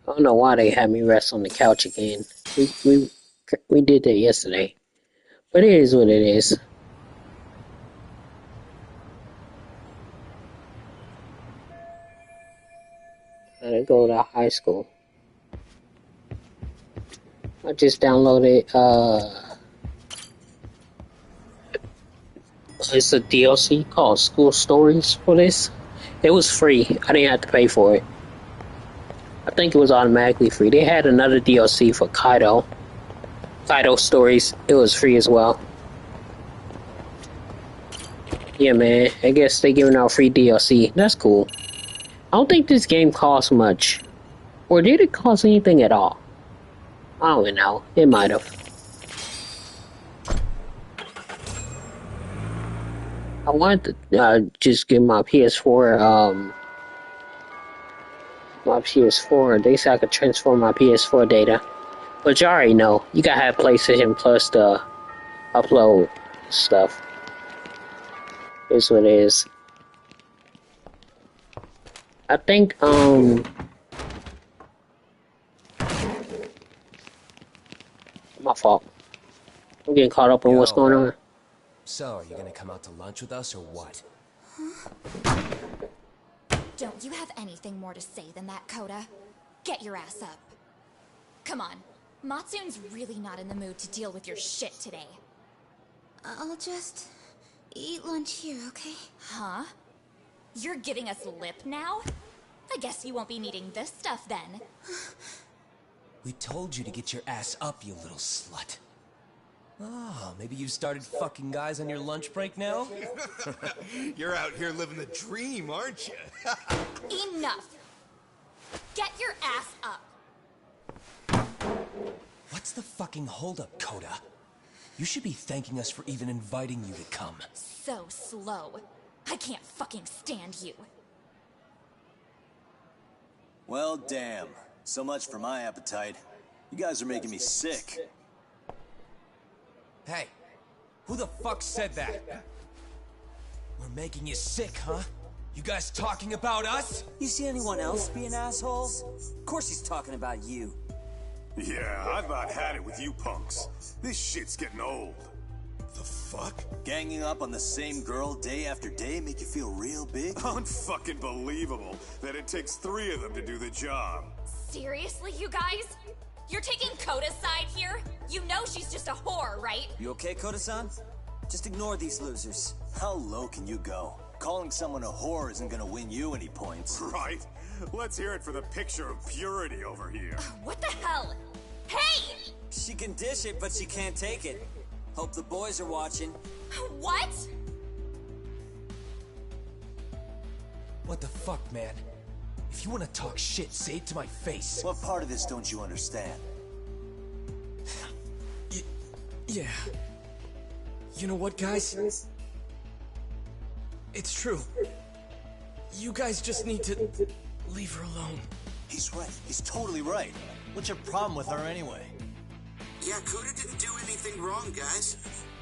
I don't know why they had me rest on the couch again. We did that yesterday, but it is what it is. Gotta go to high school. I just downloaded. It's a DLC called School Stories for this. It was free. I didn't have to pay for it. I think it was automatically free. They had another DLC for Kaido. Kaido Stories. It was free as well. Yeah, man. I guess they giving out free DLC. That's cool. I don't think this game costs much. Or did it cost anything at all? I don't even know. It might have. I wanted to just get my PS4, my PS4. They said I could transfer my PS4 data. But you already know. You gotta have PlayStation Plus to upload stuff. Is what it is. I think, my fault. I'm getting caught up on what's going on. So, are you gonna come out to lunch with us or what? Don't you have anything more to say than that, Koda? Get your ass up. Come on. Matsun's really not in the mood to deal with your shit today. I'll just eat lunch here, okay? Huh? You're giving us lip now? I guess you won't be needing this stuff then. We told you to get your ass up, you little slut. Oh, maybe you started fucking guys on your lunch break now? You're out here living the dream, aren't you? Enough! Get your ass up! What's the fucking holdup, Koda? You should be thanking us for even inviting you to come. So slow. I can't fucking stand you. Well, damn. So much for my appetite. You guys are making me sick. Hey, who the fuck said that? We're making you sick, huh? You guys talking about us? You see anyone else being assholes? Of course he's talking about you. Yeah, I've about had it with you punks. This shit's getting old. The fuck? Ganging up on the same girl day after day make you feel real big? Unfucking believable that it takes 3 of them to do the job. Seriously, you guys? You're taking Koda's side here? You know she's just a whore, right? You okay, Koda-san? Just ignore these losers. How low can you go? Calling someone a whore isn't gonna win you any points. Right? Let's hear it for the picture of purity over here. What the hell? Hey! She can dish it, but she can't take it. Hope the boys are watching. What? What the fuck, man? If you want to talk shit, say it to my face. What part of this don't you understand? Yeah. You know what, guys? It's true. You guys just need to leave her alone. He's right. He's totally right. What's your problem with her anyway? Yeah, Koda didn't do anything wrong, guys.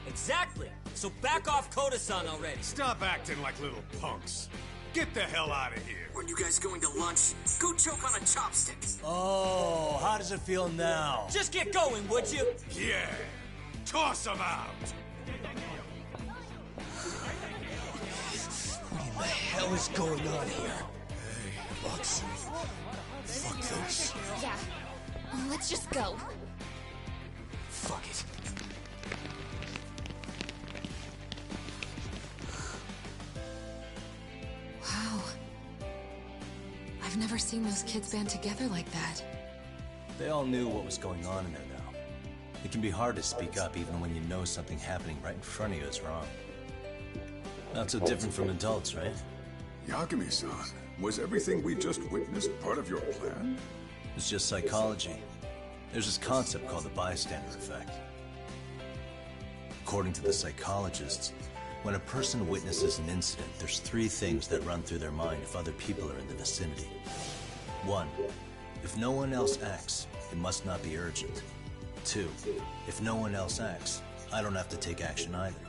Exactly. So back off Koda-san already. Stop acting like little punks. Get the hell out of here. When you guys going to lunch, go choke on a chopstick. Oh, how does it feel now? Just get going, would you? Yeah. Toss them out. What in the hell is going on here? Hey, Matsu. Fuck this. Yeah. Let's just go. Fuck it. Wow. I've never seen those kids band together like that. They all knew what was going on in there now. It can be hard to speak up even when you know something happening right in front of you is wrong. Not so different from adults, right? Yagami-san, was everything we just witnessed part of your plan? It's just psychology. There's this concept called the bystander effect. According to the psychologists, when a person witnesses an incident, there's 3 things that run through their mind if other people are in the vicinity. 1. If no one else acts, it must not be urgent. 2. If no one else acts, I don't have to take action either.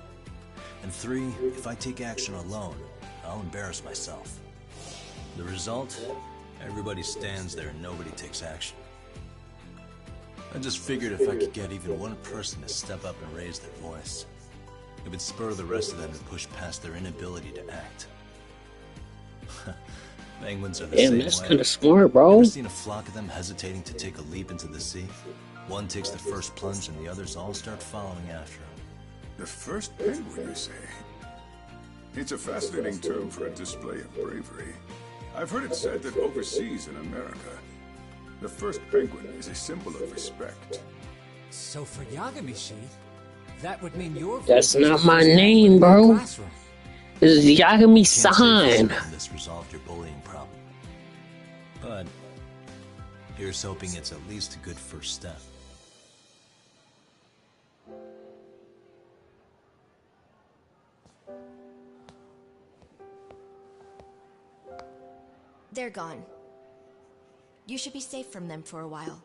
And 3. If I take action alone, I'll embarrass myself. The result? Everybody stands there and nobody takes action. I just figured if I could get even one person to step up and raise their voice, it would spur the rest of them to push past their inability to act. Penguins are the same way. That's kind of smart, bro. Ever seen a flock of them hesitating to take a leap into the sea? One takes the first plunge and the others all start following after him. The first penguin, you say? It's a fascinating term for a display of bravery. I've heard it said that overseas in America, the first penguin is a symbol of respect. So for Yagami-shi, that would mean your That's not my name, bro. This is Yagami-san. This resolved your bullying problem. But here's hoping it's at least a good first step. They're gone. You should be safe from them for a while.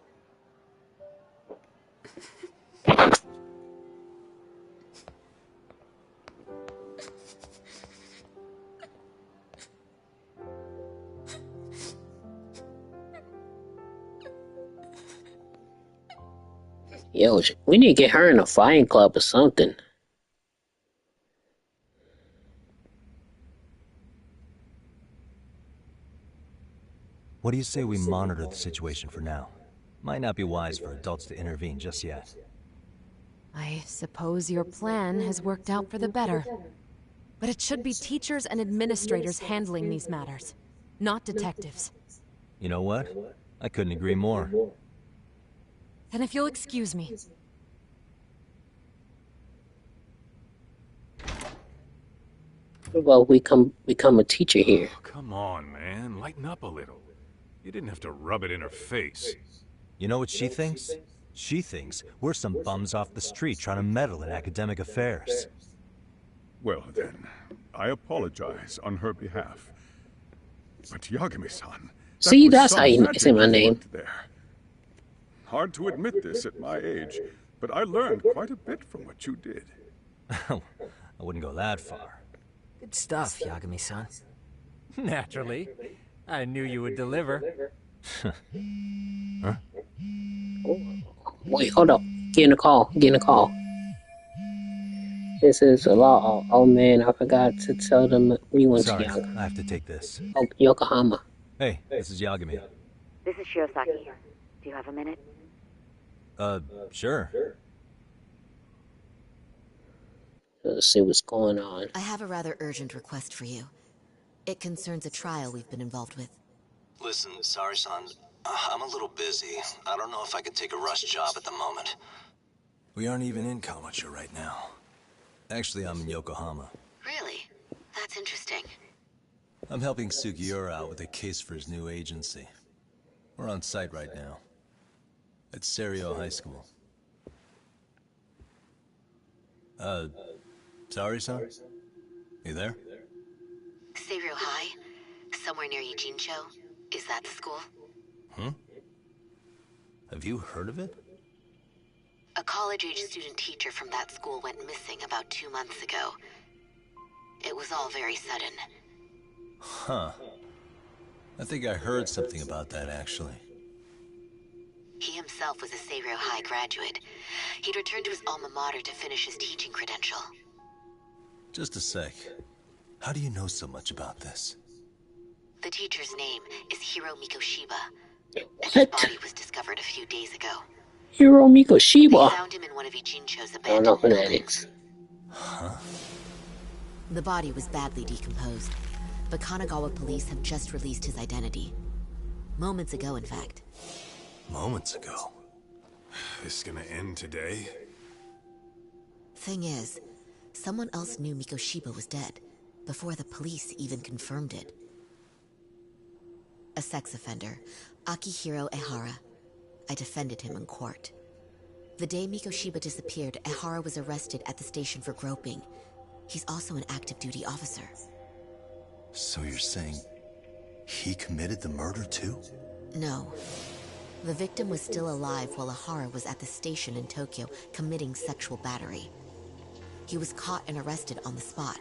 Yo, we need to get her in a fighting club or something. What do you say we monitor the situation for now? Might not be wise for adults to intervene just yet. I suppose your plan has worked out for the better. But it should be teachers and administrators handling these matters, not detectives. You know what? I couldn't agree more. Then if you'll excuse me. What about we become a teacher here? Oh, come on, man. Lighten up a little. You didn't have to rub it in her face. You know what she thinks? She thinks we're some bums off the street trying to meddle in academic affairs. Well, then, I apologize on her behalf. But Yagami-san... See, that's how you say my name. There. Hard to admit this at my age, but I learned quite a bit from what you did. I wouldn't go that far. Good stuff, Yagami-san. Naturally. I knew you would deliver. Huh? Wait, hold up. Get in the call. Get in the call. This is a law. Oh man, I forgot to tell them we went to Yokohama. I have to take this. Oh, Yokohama. Hey, this is Yagami. This is Shiosaki. Do you have a minute? Sure. Let's see what's going on. I have a rather urgent request for you. It concerns a trial we've been involved with. Listen, Sari-san, I'm a little busy. I don't know if I could take a rush job at the moment. We aren't even in Kawachi right now. Actually, I'm in Yokohama. Really? That's interesting. I'm helping Sugiura out with a case for his new agency. We're on site right now. At Serio High School. Sari-san? You there? Serio High? Somewhere near Ijincho? Is that the school? Have you heard of it? A college-age student teacher from that school went missing about 2 months ago. It was all very sudden. Huh. I think I heard something about that, actually. He himself was a Serio High graduate. He'd returned to his alma mater to finish his teaching credential. Just a sec. How do you know so much about this? The teacher's name is Hiro Mikoshiba. What? His body was discovered a few days ago. Hiro Mikoshiba. They found him in one of Ijincho's I don't know abandoned who that buildings. is. Huh? The body was badly decomposed, but Kanagawa police have just released his identity. Moments ago, in fact. Moments ago? This is gonna end today? Thing is, someone else knew Mikoshiba was dead, before the police even confirmed it. A sex offender, Akihiro Ehara. I defended him in court. The day Mikoshiba disappeared, Ehara was arrested at the station for groping. He's also an active duty officer. So you're saying he committed the murder too? No. The victim was still alive while Ehara was at the station in Tokyo committing sexual battery. He was caught and arrested on the spot.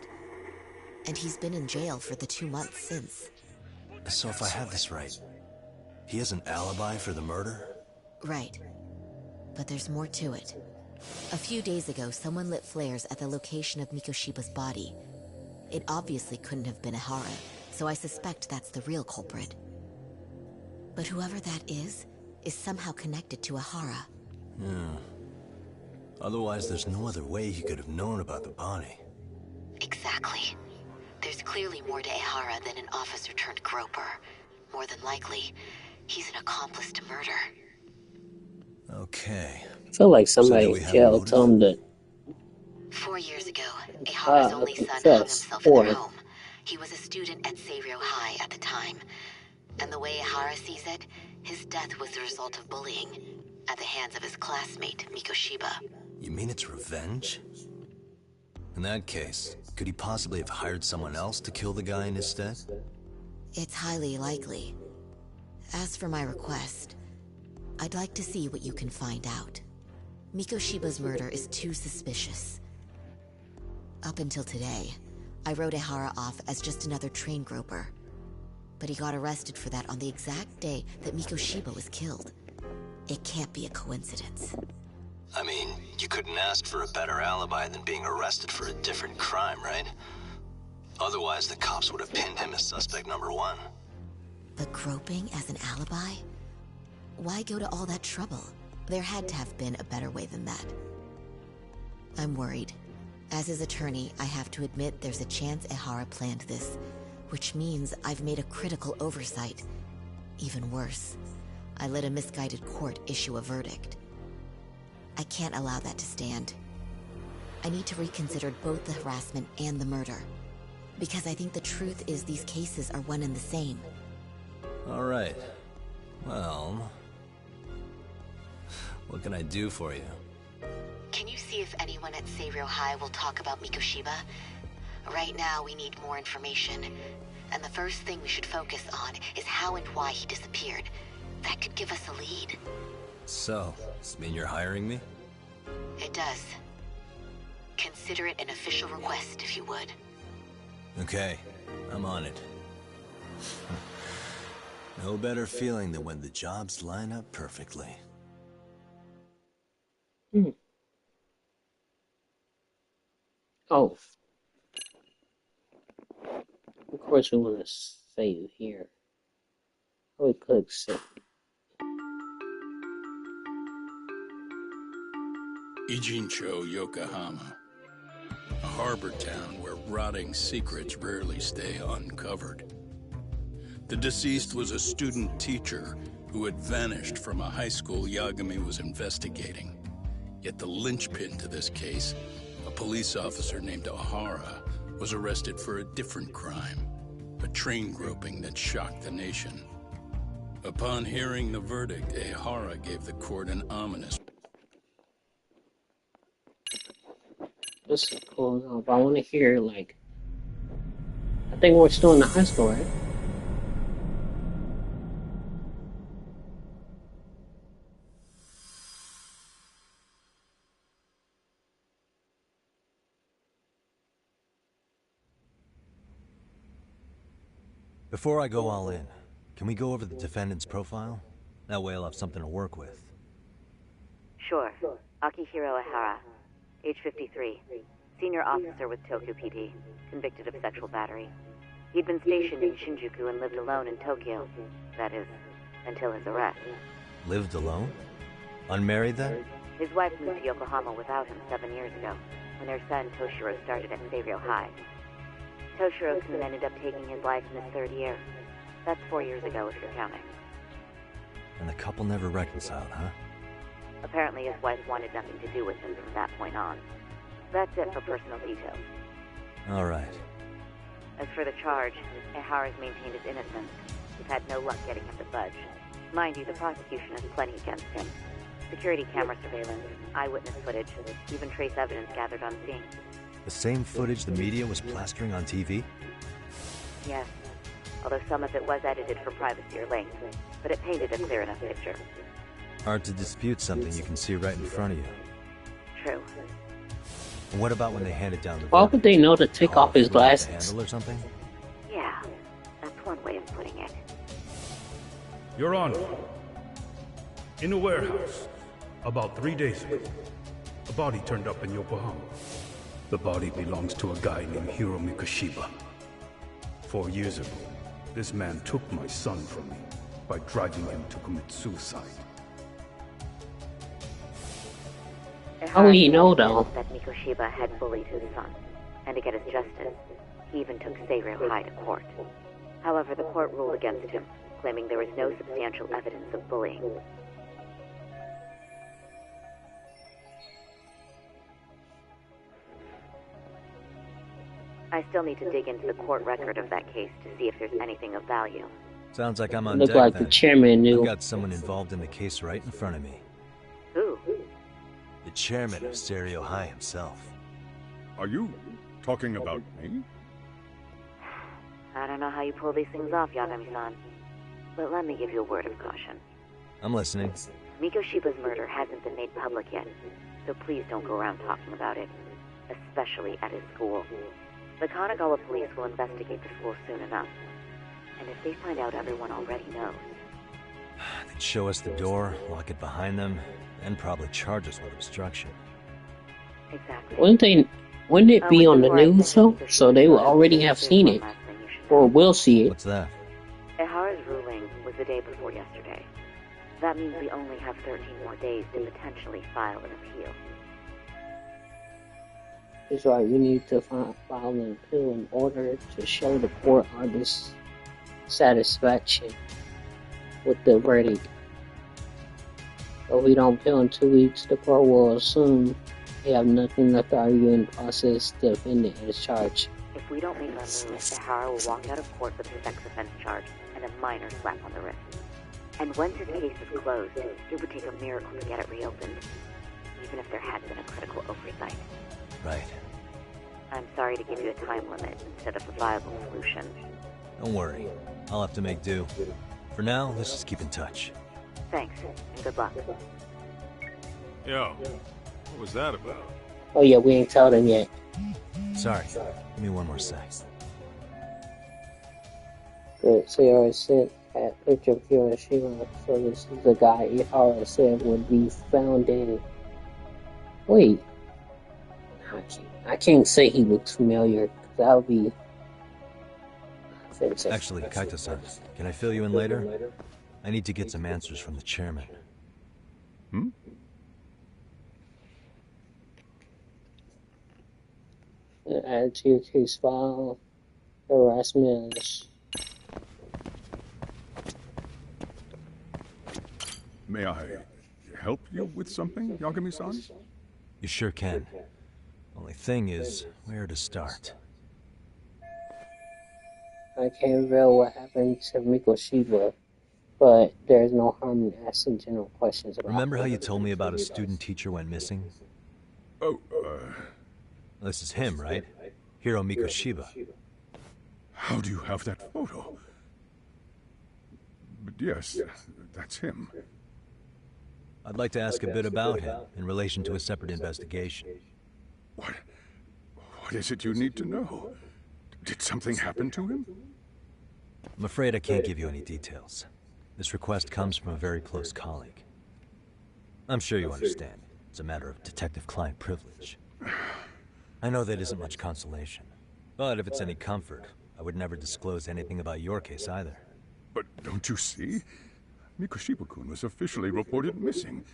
And he's been in jail for the 2 months since. So if I have this right, He has an alibi for the murder? Right. But there's more to it. A few days ago, someone lit flares at the location of Mikoshiba's body. It obviously couldn't have been Ehara, so I suspect that's the real culprit. But whoever that is somehow connected to Ehara. Yeah. Otherwise, there's no other way he could have known about the body. Exactly. There's clearly more to Ehara than an officer turned groper. More than likely, he's an accomplice to murder. Okay. I feel like somebody in jail told him that 4 years ago, Ehara's only son hung himself in their home. He was a student at Seiryō High at the time. And the way Ehara sees it, his death was the result of bullying at the hands of his classmate, Mikoshiba. You mean it's revenge? In that case, could he possibly have hired someone else to kill the guy in his stead? It's highly likely. As for my request, I'd like to see what you can find out. Mikoshiba's murder is too suspicious. Up until today, I wrote Ehara off as just another train groper. But he got arrested for that on the exact day that Mikoshiba was killed. It can't be a coincidence. I mean, you couldn't ask for a better alibi than being arrested for a different crime, right? Otherwise, the cops would have pinned him as suspect number one. But groping as an alibi? Why go to all that trouble? There had to have been a better way than that. I'm worried. As his attorney, I have to admit there's a chance Ehara planned this, which means I've made a critical oversight. Even worse, I let a misguided court issue a verdict. I can't allow that to stand. I need to reconsider both the harassment and the murder, because I think the truth is these cases are one and the same. All right. Well, what can I do for you? Can you see if anyone at Seiryō High will talk about Mikoshiba? Right now, we need more information. And the first thing we should focus on is how and why he disappeared. That could give us a lead. So, does this mean you're hiring me? It does. Consider it an official request, if you would. Okay, I'm on it. No better feeling than when the jobs line up perfectly. Oh. Of course we want to save here. We click save. Ijincho, Yokohama. A harbor town where rotting secrets rarely stay uncovered. The deceased was a student teacher who had vanished from a high school Yagami was investigating. Yet the linchpin to this case, a police officer named Ehara, was arrested for a different crime, a train groping that shocked the nation. Upon hearing the verdict, Ehara gave the court an ominous... This is cool enough. I want to hear, like... I think we're still in the high school, right? Before I go all in, can we go over the defendant's profile? That way I'll have something to work with. Sure. Akihiro Ehara, age 53, senior officer with Tokyo PD, convicted of sexual battery. He'd been stationed in Shinjuku and lived alone in Tokyo. That is, until his arrest. Lived alone? Unmarried then? His wife moved to Yokohama without him 7 years ago, when their son Toshiro started at Seiryō High. Toshiro soon ended up taking his life in his 3rd year. That's 4 years ago if you're counting. And the couple never reconciled, huh? Apparently his wife wanted nothing to do with him from that point on. That's it for personal details. All right. As for the charge, Ehara's maintained his innocence. We've had no luck getting him to budge. Mind you, the prosecution has plenty against him. Security camera surveillance, eyewitness footage, even trace evidence gathered on scene. The same footage the media was plastering on TV? Yes, although some of it was edited for privacy or length, but it painted a clear enough picture. Hard to dispute something you can see right in front of you. True. And what about when they handed down the Why would they know to take off his glasses? Handle or something? Yeah, that's one way of putting it. Your Honor, in a warehouse, about 3 days ago, a body turned up in Yokohama. The body belongs to a guy named Hiro Mikoshiba. 4 years ago, this man took my son from me by driving him to commit suicide. How would he know, though? That Mikoshiba had bullied his son, and to get his justice, he even took Seiryu High to court. However, the court ruled against him, claiming there was no substantial evidence of bullying. I still need to dig into the court record of that case to see if there's anything of value. Sounds like I'm on Look deck like then. the chairman knew. I've got someone involved in the case right in front of me. Who? The chairman of Seiryu High himself. Are you talking about me? I don't know how you pull these things off, Yagami-san. But let me give you a word of caution. I'm listening. Mikoshiba's murder hasn't been made public yet, so please don't go around talking about it. Especially at his school. The Kanagawa police will investigate the school soon enough. And if they find out everyone already knows... They'd show us the door, lock it behind them, and probably charge us with obstruction. Exactly. Wouldn't it be on the news though? So they will already have seen it. Or will see it. What's that? Ehara's ruling was the day before yesterday. That means we only have 13 more days to potentially file an appeal. That's right, we need to file an appeal in order to show the court our dissatisfaction with the verdict. If we don't appeal in 2 weeks, the court will assume they have nothing left to argue in the process. The defendant is charged. If we don't make our move, Ehara will walk out of court with a sex offense charge and a minor slap on the wrist. And once his case is closed, it would take a miracle to get it reopened, even if there had been a critical oversight. Right. I'm sorry to give you a time limit instead of a viable solution. Don't worry. I'll have to make do. For now, let's just keep in touch. Thanks, and good luck. Yo, what was that about? Oh yeah, we ain't told him yet. Sorry. Give me one more sec. Good. So you already sent that picture of Hiroshima. So this is the guy Ihara said would be found in... Wait. I can't say he looks familiar. That would be... Actually, Kaito-san, can I fill you in later? I need to get some answers from the chairman. Add to your case file. Harassment. May I help you with something, Yagami-san? You sure can. Only thing is, where to start? I can't reveal what happened to Mikoshiba, but there's no harm in asking general questions about Remember how you told me about a student teacher went missing? Oh, This is him, right? Hiro Mikoshiba. How do you have that photo? But yes, that's him. I'd like to ask a bit about him in relation to a separate investigation. What is it you need to know? Did something happen to him? I'm afraid I can't give you any details. This request comes from a very close colleague. I'm sure you understand. It's a matter of detective-client privilege. I know that isn't much consolation. But if it's any comfort, I would never disclose anything about your case either. But don't you see? Mikoshiba-kun was officially reported missing.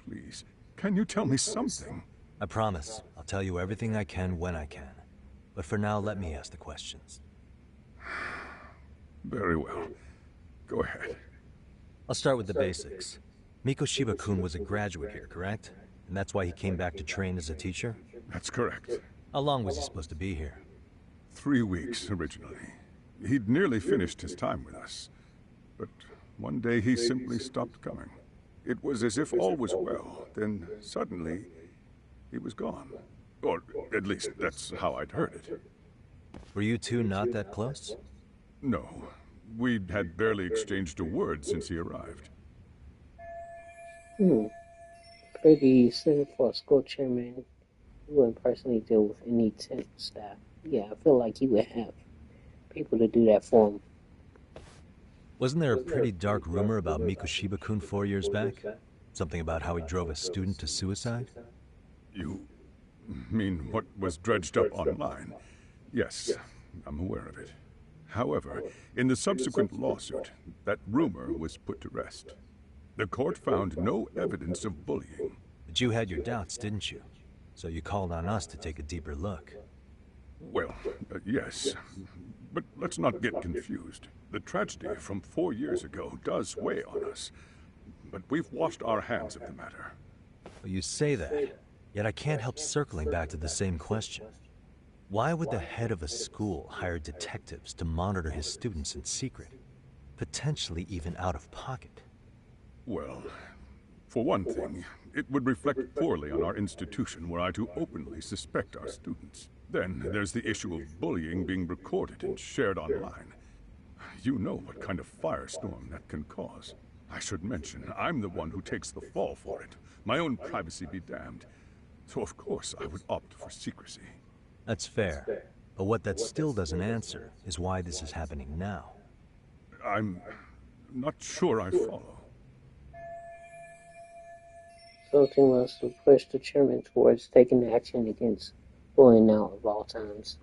Please, can you tell me something? I promise. I'll tell you everything I can when I can. But for now, let me ask the questions. Very well. Go ahead. I'll start with the basics. Mikoshiba-kun was a graduate here, correct? And that's why he came back to train as a teacher? That's correct. How long was he supposed to be here? 3 weeks, originally. He'd nearly finished his time with us. But one day he simply stopped coming. It was as if all was well. Then, suddenly, he was gone. Or, at least, that's how I'd heard it. Were you two not that close? No. We'd had barely exchanged a word since he arrived. Pretty simple for a school chairman. He wouldn't personally deal with any temp staff. Yeah, I feel like he would have people to do that for him. Wasn't there a pretty dark rumor about Mikoshiba-kun 4 years back? Something about how he drove a student to suicide? You mean what was dredged up online? Yes, I'm aware of it. However, in the subsequent lawsuit, that rumor was put to rest. The court found no evidence of bullying. But you had your doubts, didn't you? So you called on us to take a deeper look. Well, yes. But let's not get confused. The tragedy from 4 years ago does weigh on us. But we've washed our hands of the matter. Well, you say that, yet I can't help circling back to the same question. Why would the head of a school hire detectives to monitor his students in secret? Potentially even out of pocket? Well, for one thing, it would reflect poorly on our institution were I to openly suspect our students. Then there's the issue of bullying being recorded and shared online. You know what kind of firestorm that can cause. I should mention, I'm the one who takes the fall for it. My own privacy be damned. So of course I would opt for secrecy. That's fair. But what that still doesn't answer is why this is happening now. I'm not sure I follow. Something wants to push the chairman towards taking action against bullying now of all times.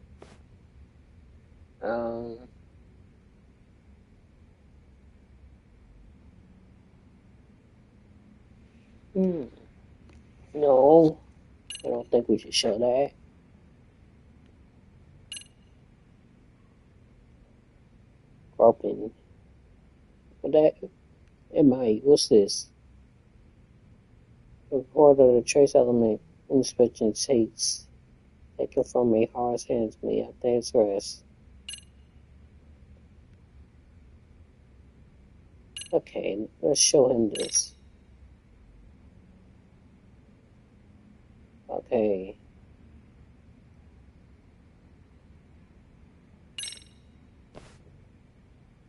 No, I don't think we should show that. Groping. But that, it might. What's this? Report of the trace element inspection takes taken from a horse hands me at day's rest. Okay, let's show him this. Okay.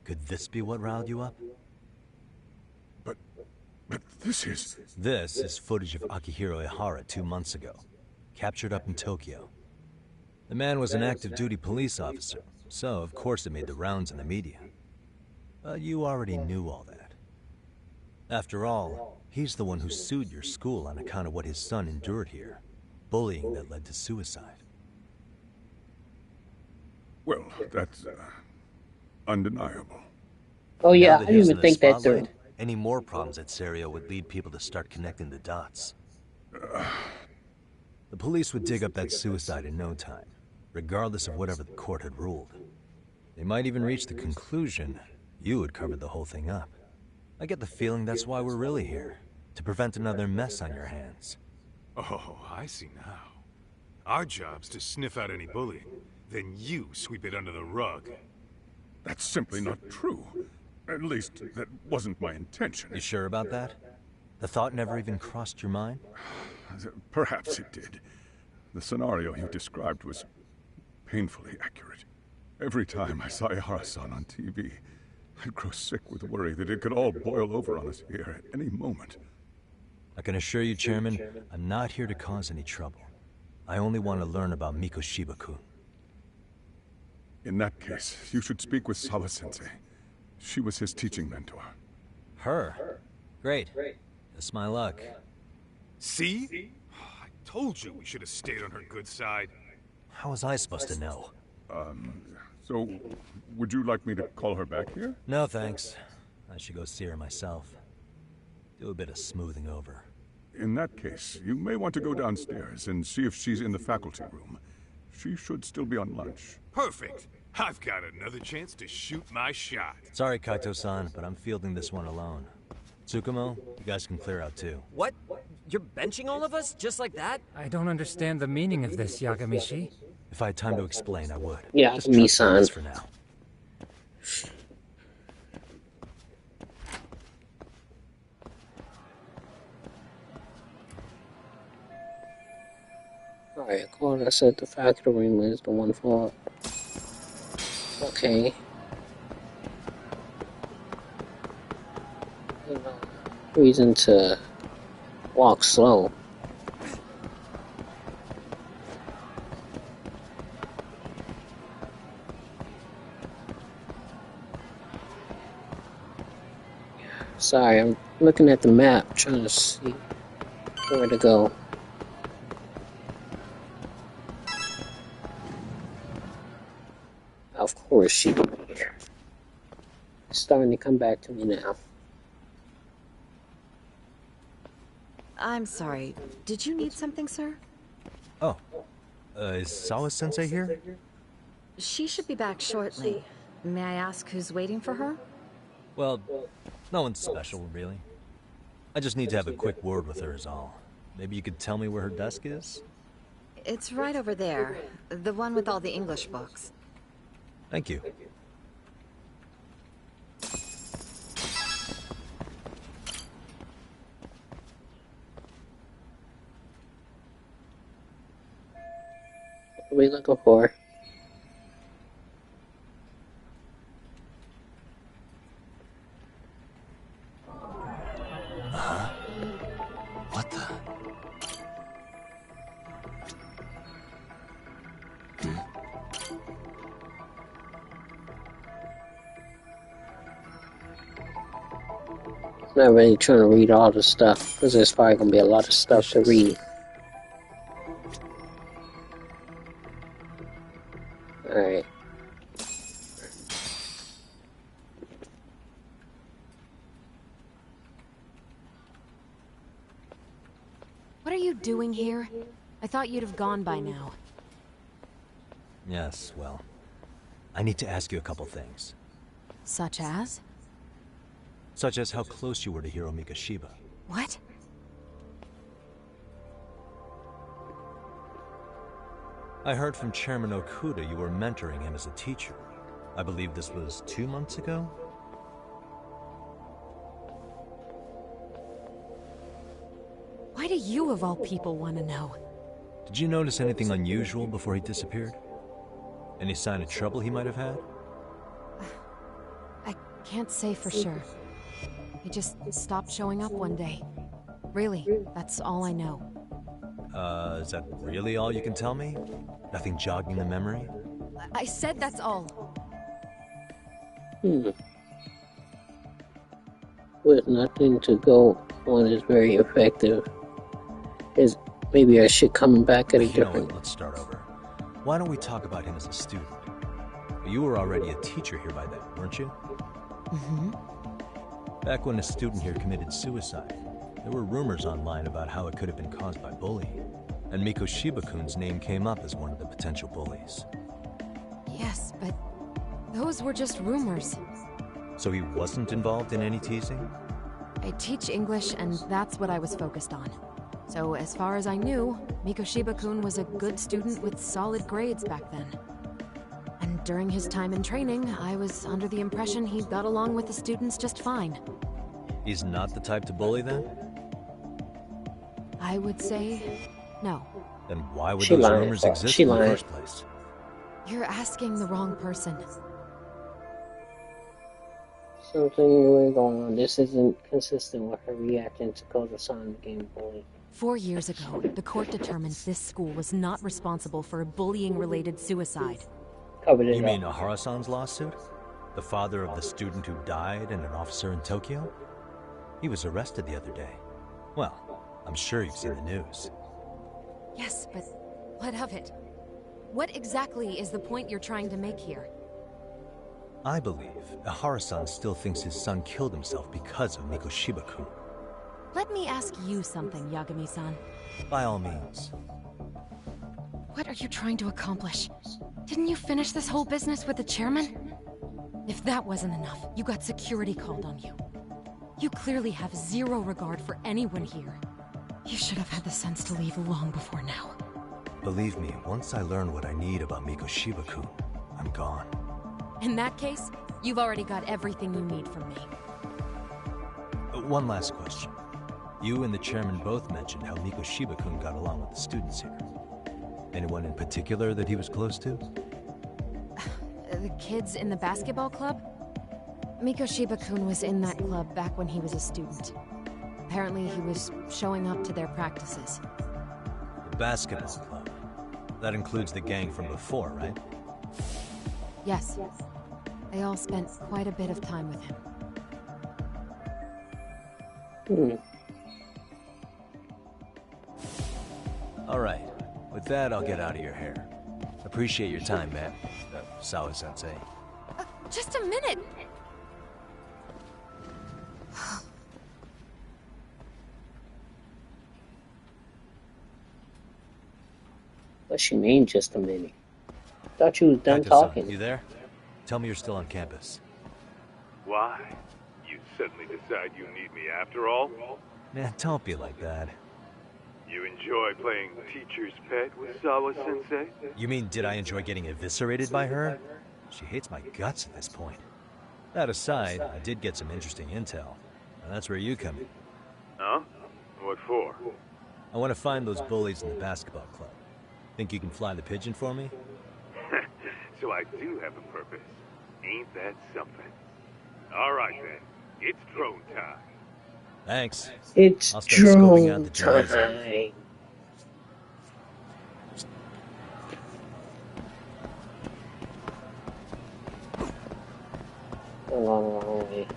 Could this be what riled you up? But this is... This is footage of Akihiro Ehara 2 months ago, captured up in Tokyo. The man was an active duty police officer, so of course it made the rounds in the media. But you already knew all that. After all, he's the one who sued your school on account of what his son endured here. Bullying that led to suicide. Well, that's undeniable. Oh yeah, I didn't even think that through. Any more problems at Serio would lead people to start connecting the dots. The police would dig up that suicide in no time, regardless of whatever the court had ruled. They might even reach the conclusion you had covered the whole thing up. I get the feeling that's why we're really here, to prevent another mess on your hands. Oh, I see now. Our job's to sniff out any bullying, then you sweep it under the rug. That's simply not true. At least, that wasn't my intention. You sure about that? The thought never even crossed your mind? Perhaps it did. The scenario you described was painfully accurate. Every time I saw Ehara-san on TV, I'd grow sick with worry that it could all boil over on us here at any moment. I can assure you, Chairman, I'm not here to cause any trouble. I only want to learn about Mikoshiba-kun. In that case, you should speak with Sawa-sensei. She was his teaching mentor. Her? Great. That's my luck. See? I told you we should have stayed on her good side. How was I supposed to know? So, would you like me to call her back here? No, thanks. I should go see her myself. Do a bit of smoothing over. In that case, you may want to go downstairs and see if she's in the faculty room. She should still be on lunch. Perfect. I've got another chance to shoot my shot. Sorry, Kaito-san, but I'm fielding this one alone. Tsukumo, you guys can clear out too. What? You're benching all of us? Just like that? I don't understand the meaning of this, Yagamishi. If I had time to explain, I would. Yeah, me-san. For now. Alright, Claude, I said the faculty room is the one for... Okay. Reason to walk slow. Sorry, I'm looking at the map, trying to see where to go. Of course she's here. It's starting to come back to me now. I'm sorry. Did you need something, sir? Oh. Is Sawa-sensei here? She should be back shortly. May I ask who's waiting for her? Well, no one's special, really. I just need to have a quick word with her is all. Maybe you could tell me where her desk is? It's right over there. The one with all the English books. Thank you. What are we looking for? What the? I'm not really trying to read all the stuff, because there's probably going to be a lot of stuff to read. Alright. What are you doing here? I thought you'd have gone by now. Yes, well, I need to ask you a couple things. Such as? Such as how close you were to Hiro Mikoshiba. What? I heard from Chairman Okuda you were mentoring him as a teacher. I believe this was 2 months ago? Why do you, of all people, want to know? Did you notice anything unusual before he disappeared? Any sign of trouble he might have had? I can't say for sure. He just stopped showing up one day. Really, that's all I know. Is that really all you can tell me? Nothing jogging the memory? I said that's all. With nothing to go on is very effective. Is maybe I should come back at a different... Let's start over. Why don't we talk about him as a student? You were already a teacher here by then, weren't you? Mm-hmm. Back when a student here committed suicide, there were rumors online about how it could have been caused by bullying, and Mikoshiba-kun's name came up as one of the potential bullies. Yes, but those were just rumors. So he wasn't involved in any teasing? I teach English, and that's what I was focused on. So as far as I knew, Mikoshiba-kun was a good student with solid grades back then. And during his time in training, I was under the impression he got along with the students just fine. He's not the type to bully then? I would say no. Then why would those rumors exist in the first place? You're asking the wrong person. Something really going on. This isn't consistent with her reaction to Kodo-san getting bullied. 4 years ago, the court determined this school was not responsible for a bullying-related suicide. You mean Ahara-san's lawsuit? The father of the student who died and an officer in Tokyo? He was arrested the other day. Well, I'm sure you've seen the news. Yes, but what of it? What exactly is the point you're trying to make here? I believe Ahara-san still thinks his son killed himself because of Mikoshiba-kun. Let me ask you something, Yagami-san. By all means. What are you trying to accomplish? Didn't you finish this whole business with the chairman? If that wasn't enough, you got security called on you. You clearly have zero regard for anyone here. You should have had the sense to leave long before now. Believe me, once I learn what I need about Mikoshiba-kun, I'm gone. In that case, you've already got everything you need from me. One last question. You and the chairman both mentioned how Mikoshiba-kun got along with the students here. Anyone in particular that he was close to? The kids in the basketball club? Mikoshiba-kun was in that club back when he was a student. Apparently he was showing up to their practices. The basketball club? That includes the gang from before, right? Yes. They all spent quite a bit of time with him. Alright, with that, I'll get out of your hair. Appreciate your time, man. Sawa-sensei. Just a minute! What she mean, just a minute? Thought you was done Kaito-san, talking. you there? Tell me you're still on campus. Why? You suddenly decide you need me after all? Man, don't be like that. You enjoy playing teacher's pet with Sawa-sensei? You mean, did I enjoy getting eviscerated by her? She hates my guts at this point. That aside, I did get some interesting intel. And that's where you come in. Huh? What for? I want to find those bullies in the basketball club. Think you can fly the pigeon for me? So I do have a purpose. Ain't that something? All right then. It's drone time. Thanks. It's I'll start scoping out the drone gymnasium. time. A long way.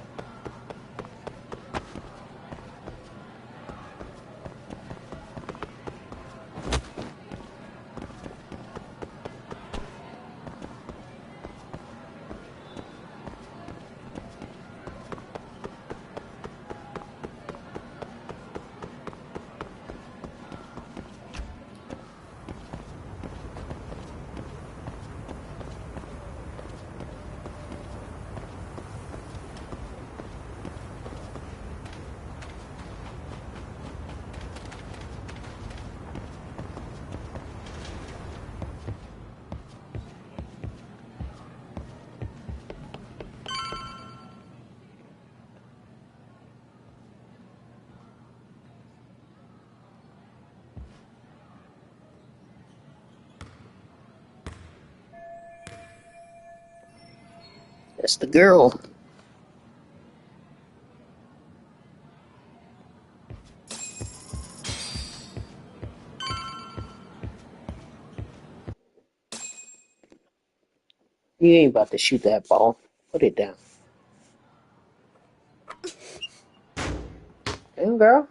That's the girl. You ain't about to shoot that ball. Put it down. Damn, girl.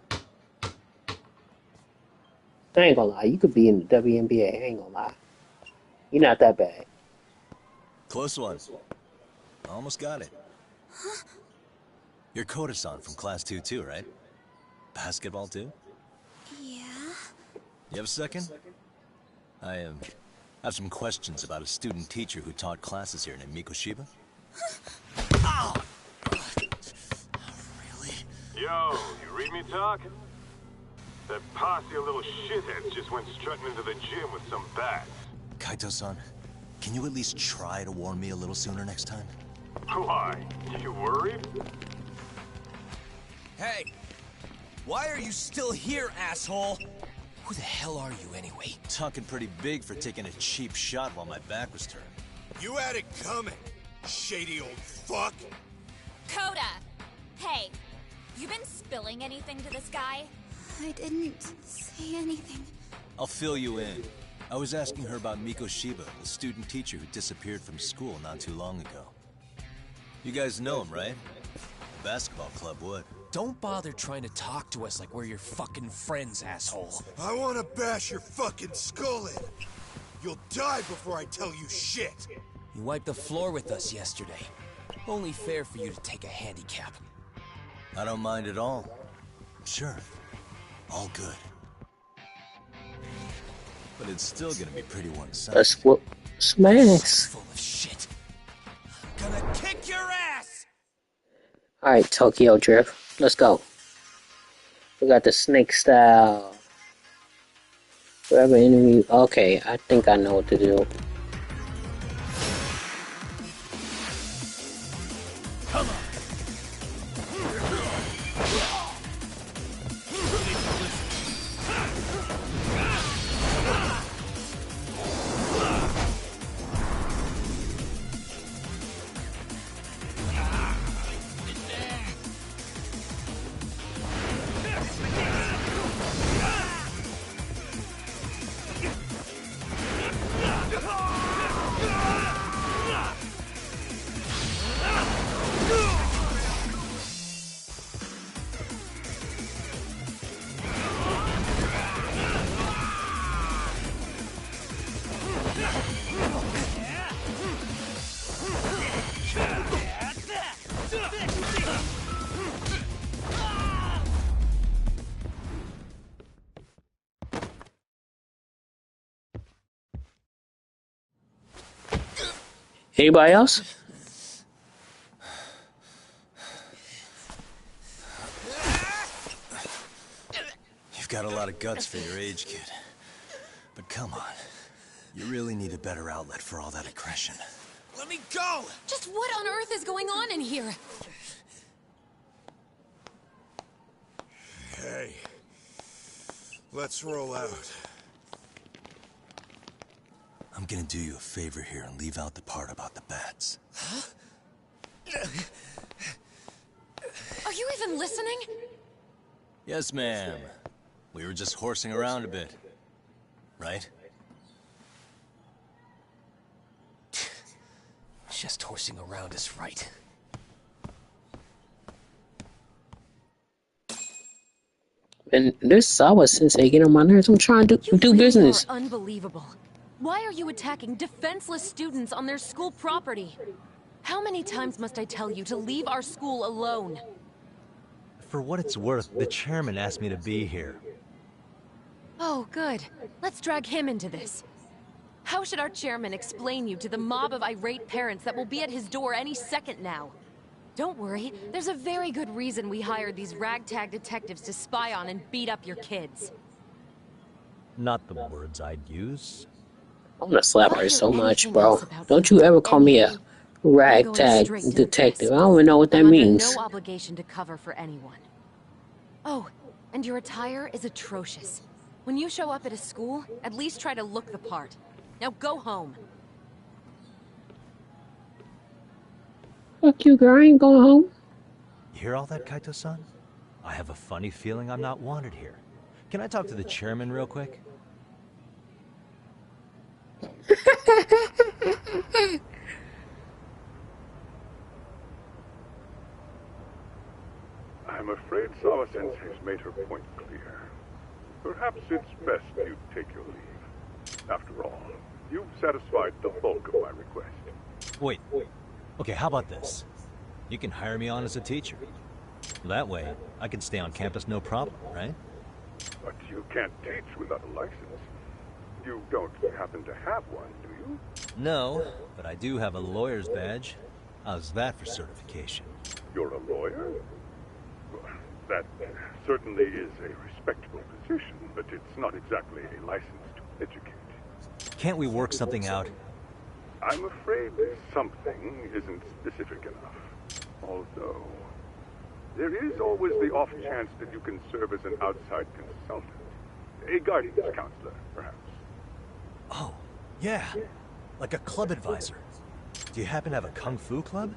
I ain't gonna lie. You could be in the WNBA. I ain't gonna lie. You're not that bad. Close one. Almost got it. You're Koda-san from Class 2 too, right? Basketball too? Yeah? You have a second? I have some questions about a student teacher who taught classes here named Mikoshiba. Ow! Really? Yo, you read me talk? That posse of little shitheads just went strutting into the gym with some bats. Kaito-san, can you at least try to warn me a little sooner next time? Why? You worried? Hey! Why are you still here, asshole? Who the hell are you anyway? Talking pretty big for taking a cheap shot while my back was turned. You had it coming, shady old fuck. Coda! Hey, you been spilling anything to this guy? I didn't say anything. I'll fill you in. I was asking her about Mikoshiba, the student teacher who disappeared from school not too long ago. You guys know him, right? The basketball club would. Don't bother trying to talk to us like we're your fucking friends, asshole. I wanna bash your fucking skull in. You'll die before I tell you shit. You wiped the floor with us yesterday. Only fair for you to take a handicap. I don't mind at all. Sure. All good. But it's still gonna be pretty one-sided. Let's whoop some ass. Full of shit. I'm gonna kick your ass! Alright, Tokyo Drift. Let's go. We got the snake style. Whoever enemy. Okay, I think I know what to do. Come on. Anybody else? You've got a lot of guts for your age, kid. But come on. You really need a better outlet for all that aggression. Let me go! Just what on earth is going on in here? Hey. Let's roll out. I'm gonna do you a favor here and leave out the part about the bats. Huh? Are you even listening? Yes, ma'am. We were just horsing around a bit. Right? Just horsing around is right. And this Sawa Sensei get on my nerves. I'm trying to do business. Are unbelievable. Why are you attacking defenseless students on their school property? How many times must I tell you to leave our school alone? For what it's worth, the chairman asked me to be here. Oh, good. Let's drag him into this. How should our chairman explain you to the mob of irate parents that will be at his door any second now? Don't worry, there's a very good reason we hired these ragtag detectives to spy on and beat up your kids. Not the words I'd use. I'm gonna slap her so much, bro. Don't you ever call me a ragtag detective. I don't even know what that means. No obligation to cover for anyone. Oh, and your attire is atrocious. When you show up at a school, at least try to look the part. Now go home. Fuck you, girl. I ain't going home. You hear all that, Kaito-san? I have a funny feeling I'm not wanted here. Can I talk to the chairman real quick? I'm afraid Sawa Sensei's made her point clear. Perhaps it's best you take your leave. After all, you've satisfied the bulk of my request. Wait. Okay, how about this? You can hire me on as a teacher. That way, I can stay on campus no problem, right? But you can't teach without a license. You don't happen to have one, do you? No, but I do have a lawyer's badge. How's that for certification? You're a lawyer? That certainly is a respectable position, but it's not exactly a license to educate. Can't we work something out? I'm afraid something isn't specific enough. Although, there is always the off chance that you can serve as an outside consultant. A guidance counselor, perhaps. Oh, yeah. Like a club advisor. Do you happen to have a kung fu club?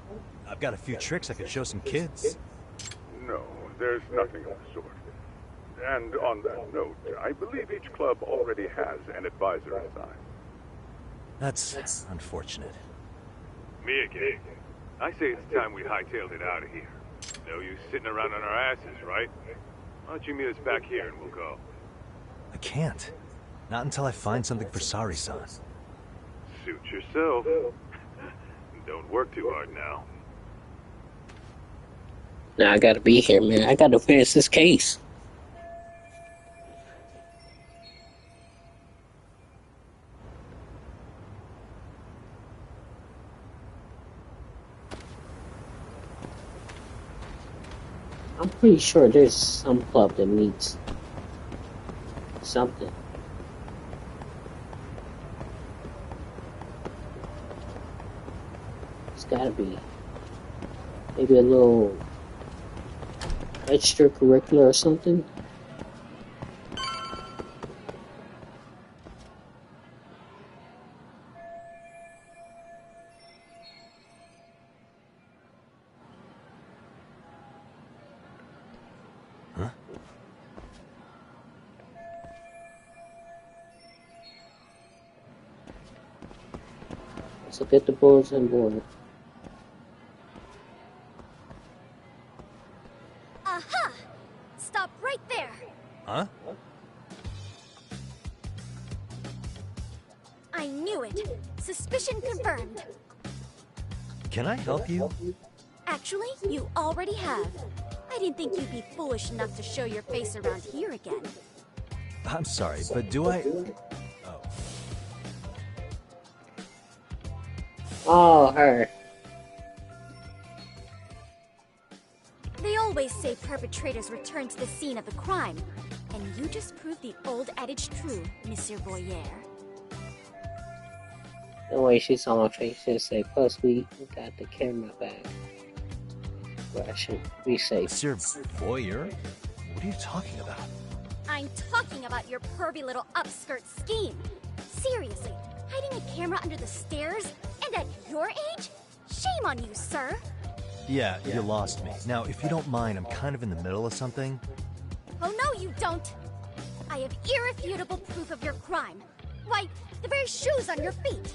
I've got a few tricks I could show some kids. No, there's nothing of the sort. And on that note, I believe each club already has an advisor assigned. That's unfortunate. Me again. I say it's time we hightailed it out of here. No use sitting around on our asses, right? Why don't you meet us back here and we'll go? I can't. Not until I find something for Sari-san. Suit yourself. Don't work too hard now. Now I gotta be here, man. I gotta finish this case. I'm pretty sure there's some club that needs something. It's gotta be maybe a little extracurricular or something. Huh? Let's look at the bulletin board. Aha! Stop right there! Huh? I knew it! Suspicion confirmed. Can I help you? Actually, you already have. I didn't think you'd be foolish enough to show your face around here again. I'm sorry, but do I... Oh. Oh, her. They always say perpetrators return to the scene of the crime. And you just proved the old adage true, Monsieur Boyer. The way she saw my face, she say, plus we got the camera back. Where I should be safe. Monsieur Boyer? What are you talking about? I'm talking about your pervy little upskirt scheme. Seriously, hiding a camera under the stairs? And at your age? Shame on you, sir. Yeah, you lost me. Now, if you don't mind, I'm kind of in the middle of something. Oh, no, you don't. I have irrefutable proof of your crime. Why, the very shoes on your feet.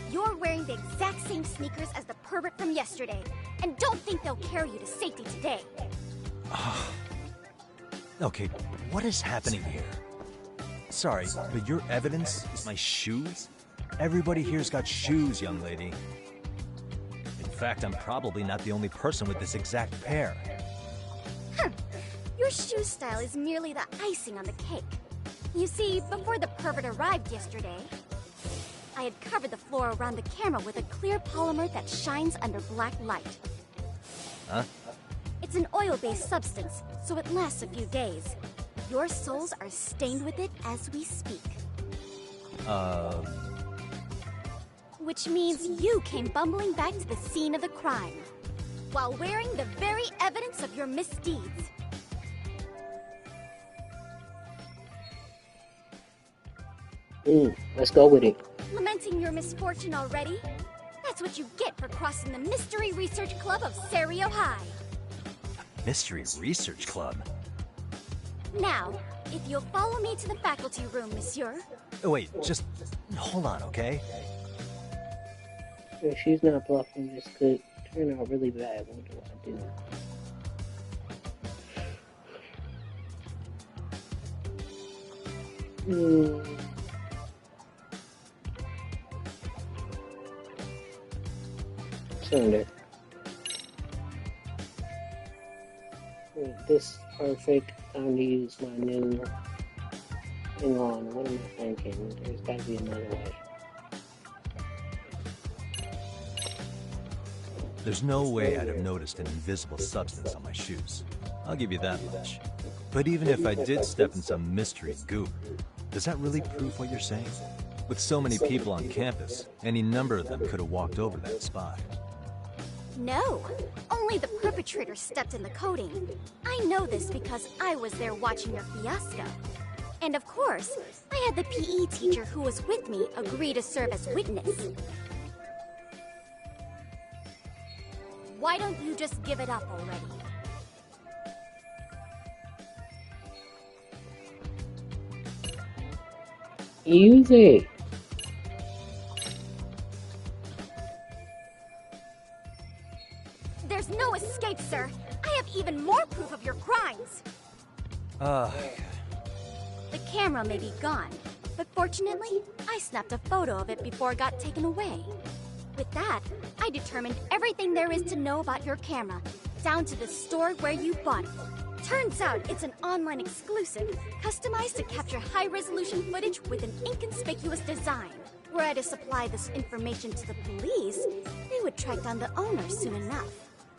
You're wearing the exact same sneakers as the pervert from yesterday, and don't think they'll carry you to safety today. Okay, what is happening here? Sorry, but your evidence is my shoes? Everybody here's got shoes, young lady. In fact, I'm probably not the only person with this exact pair. Your shoe style is merely the icing on the cake. You see, before the pervert arrived yesterday, I had covered the floor around the camera with a clear polymer that shines under black light. Huh? It's an oil-based substance, so it lasts a few days. Your soles are stained with it as we speak. Which means you came bumbling back to the scene of the crime, while wearing the very evidence of your misdeeds. Let's go with it. Lamenting your misfortune already? That's what you get for crossing the Mystery Research Club of Serio High. Mystery Research Club? Now, if you'll follow me to the faculty room, monsieur. Oh, wait, just hold on, okay? If she's not bluffing, this could turn out really bad. What do I do? Cylinder. This is perfect. Time to use my new. Hang on, what am I thinking? There's gotta be another way. There's no way I'd have noticed an invisible substance on my shoes. I'll give you that much. But even if I did step in some mystery goop, does that really prove what you're saying? With so many people on campus, any number of them could have walked over that spot. No, only the perpetrator stepped in the coating. I know this because I was there watching your fiasco. And of course, I had the PE teacher who was with me agree to serve as witness. Why don't you just give it up already? Easy. There's no escape, sir. I have even more proof of your crimes. The camera may be gone, but fortunately, I snapped a photo of it before it got taken away. With that, I determined everything there is to know about your camera, down to the store where you bought it. Turns out it's an online exclusive, customized to capture high-resolution footage with an inconspicuous design. Were I to supply this information to the police, they would track down the owner soon enough.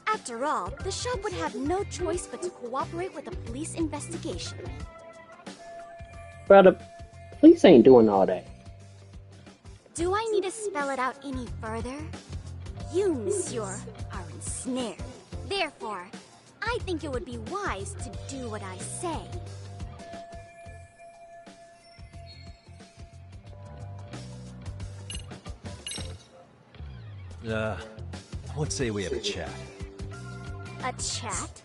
After all, the shop would have no choice but to cooperate with the police investigation. Brother, police ain't doing all that. Do I need to spell it out any further? You, monsieur, are ensnared. Therefore, I think it would be wise to do what I say. Let's say we have a chat. A chat?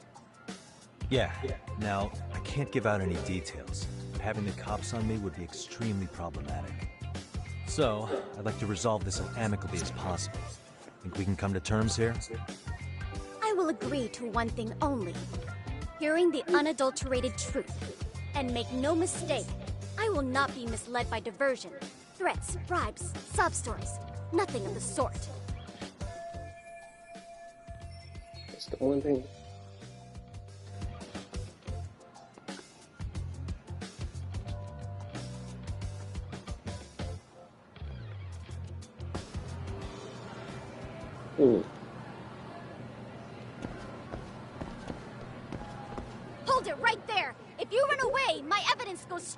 Yeah. Now, I can't give out any details. Having the cops on me would be extremely problematic. So, I'd like to resolve this as amicably as possible. Think we can come to terms here? I will agree to one thing only. Hearing the unadulterated truth. And make no mistake, I will not be misled by diversion, threats, bribes, sob stories. Nothing of the sort. That's the one thing. Hold it right there! If you run away, my evidence goes...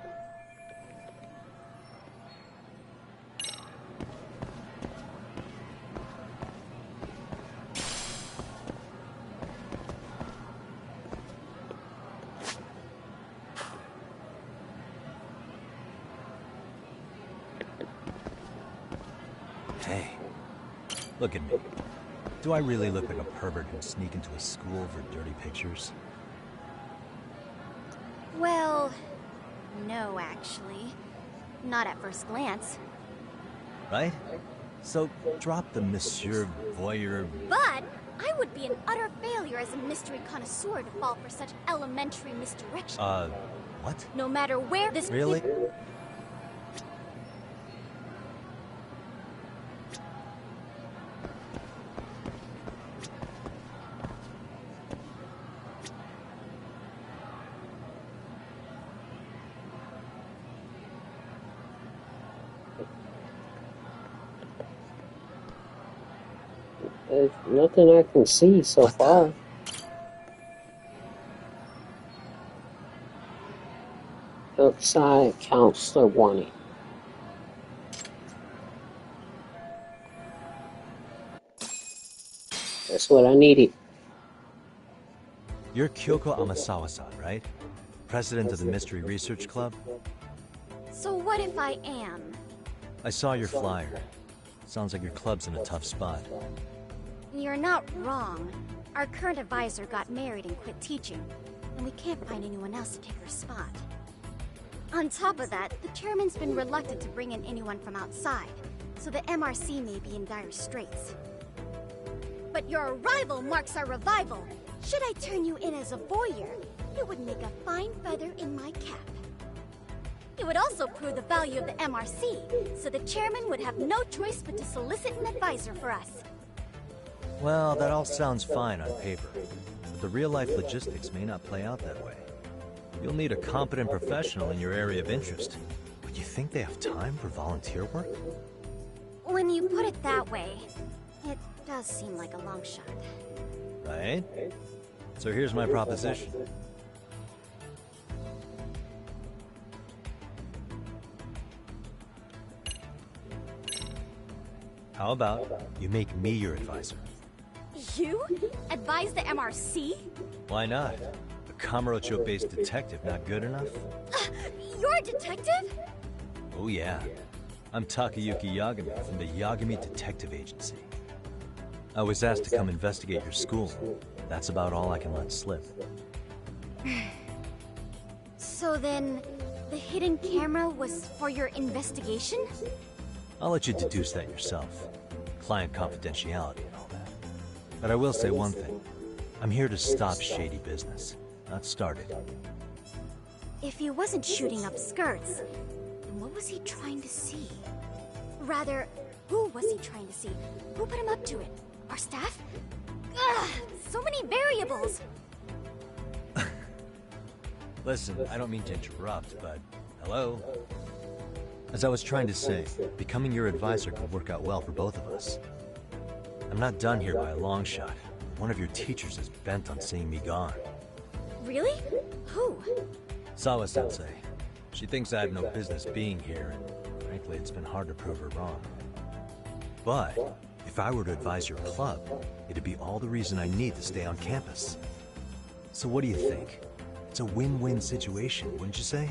Hey, look at me. Do I really look like a pervert who'd sneak into a school for dirty pictures? Well, no, actually. Not at first glance. Right? So, drop the Monsieur Voyeur... But I would be an utter failure as a mystery connoisseur to fall for such elementary misdirection. What? No matter where this... Really? There's nothing I can see so far. Outside counselor warning. That's what I needed. You're Kyoko Amasawa-san, right? President of the Mystery Research Club? So what if I am? I saw your flyer. Sounds like your club's in a tough spot. You're not wrong. Our current advisor got married and quit teaching, and we can't find anyone else to take her spot. On top of that, the chairman's been reluctant to bring in anyone from outside, so the MRC may be in dire straits. But your arrival marks our revival. Should I turn you in as a voyeur, it would make a fine feather in my cap. It would also prove the value of the MRC, so the chairman would have no choice but to solicit an advisor for us. Well, that all sounds fine on paper, but the real-life logistics may not play out that way. You'll need a competent professional in your area of interest. But you think they have time for volunteer work? When you put it that way, it does seem like a long shot. Right? So here's my proposition. How about you make me your advisor? You? Advise the MRC? Why not? A Kamurocho-based detective not good enough? You're a detective? Oh yeah. I'm Takayuki Yagami from the Yagami Detective Agency. I was asked to come investigate your school. That's about all I can let slip. So then, the hidden camera was for your investigation? I'll let you deduce that yourself. Client confidentiality and all that. But I will say one thing. I'm here to stop shady business, not start it. If he wasn't shooting up skirts, then what was he trying to see? Rather, who was he trying to see? Who put him up to it? Our staff? Ugh, so many variables! Listen, I don't mean to interrupt, but hello? As I was trying to say, becoming your advisor could work out well for both of us. I'm not done here by a long shot. One of your teachers is bent on seeing me gone. Really? Who? Sawa-sensei. She thinks I have no business being here, and frankly, it's been hard to prove her wrong. But if I were to advise your club, it'd be all the reason I need to stay on campus. So what do you think? It's a win-win situation, wouldn't you say?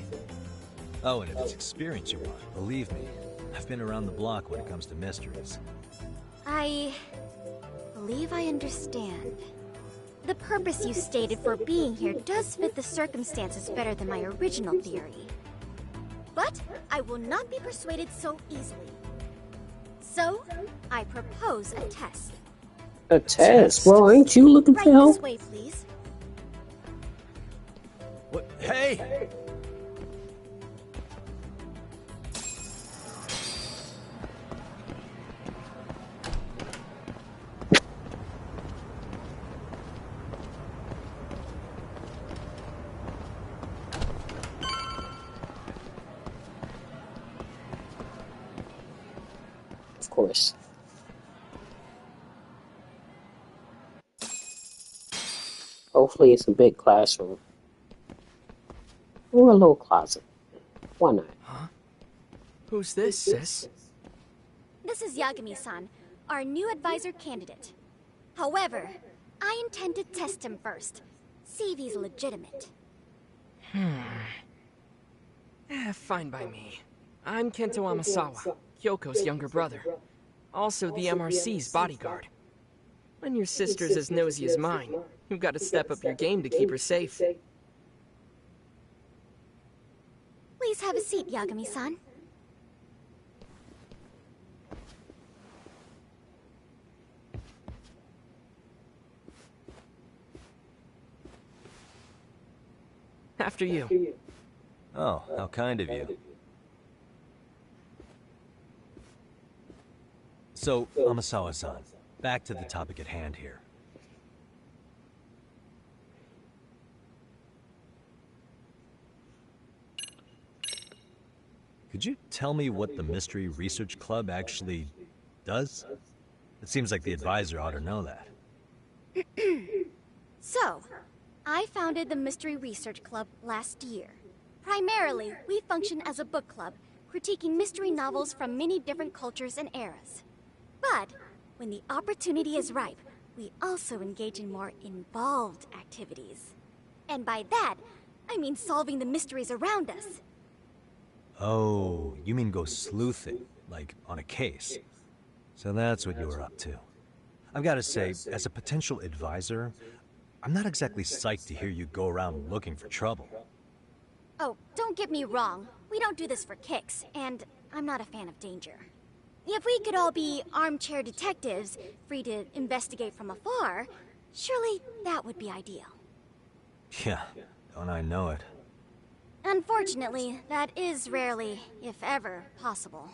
Oh, and if it's experience you want, believe me, I've been around the block when it comes to mysteries. I believe I understand. The purpose you stated for being here does fit the circumstances better than my original theory. But I will not be persuaded so easily. So, I propose a test. A test? Well, ain't you looking for Right help? this way, please. What? Hey! Of course. Hopefully it's a big classroom. Or a little closet. Why not? Huh? Who's this, sis? This is Yagami-san, our new advisor candidate. However, I intend to test him first. See if he's legitimate. Fine by me. I'm Kento Amasawa, Kyoko's younger brother. Also the MRC's bodyguard. When your sister's as nosy as mine, you've got to step up your game to keep her safe. Please have a seat, Yagami-san. After you. Oh, how kind of you. So, Amasawa-san, back to the topic at hand here. Could you tell me what the Mystery Research Club actually does? It seems like the advisor ought to know that. So, I founded the Mystery Research Club last year. Primarily, we function as a book club, critiquing mystery novels from many different cultures and eras. But, when the opportunity is ripe, we also engage in more involved activities. And by that, I mean solving the mysteries around us. Oh, you mean go sleuthing, like on a case. So that's what you were up to. I've got to say, as a potential advisor, I'm not exactly psyched to hear you go around looking for trouble. Oh, don't get me wrong. We don't do this for kicks, and I'm not a fan of danger. If we could all be armchair detectives, free to investigate from afar, surely that would be ideal. Yeah, don't I know it. Unfortunately, that is rarely, if ever, possible.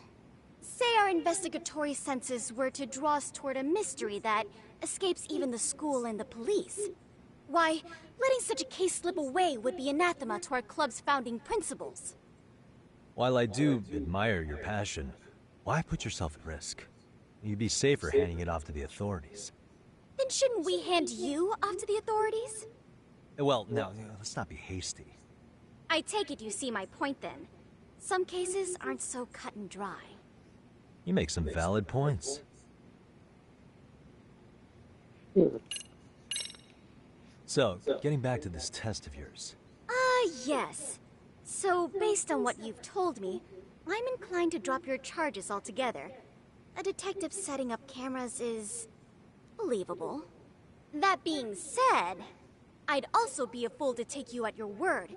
Say our investigatory senses were to draw us toward a mystery that escapes even the school and the police. Why, letting such a case slip away would be anathema to our club's founding principles. While I do admire your passion, why put yourself at risk? You'd be safer handing it off to the authorities. Then shouldn't we hand you off to the authorities? Well, no, let's not be hasty. I take it you see my point then. Some cases aren't so cut and dry. You make some valid points. So, getting back to this test of yours. Yes. So, based on what you've told me, I'm inclined to drop your charges altogether. A detective setting up cameras is believable. That being said, I'd also be a fool to take you at your word.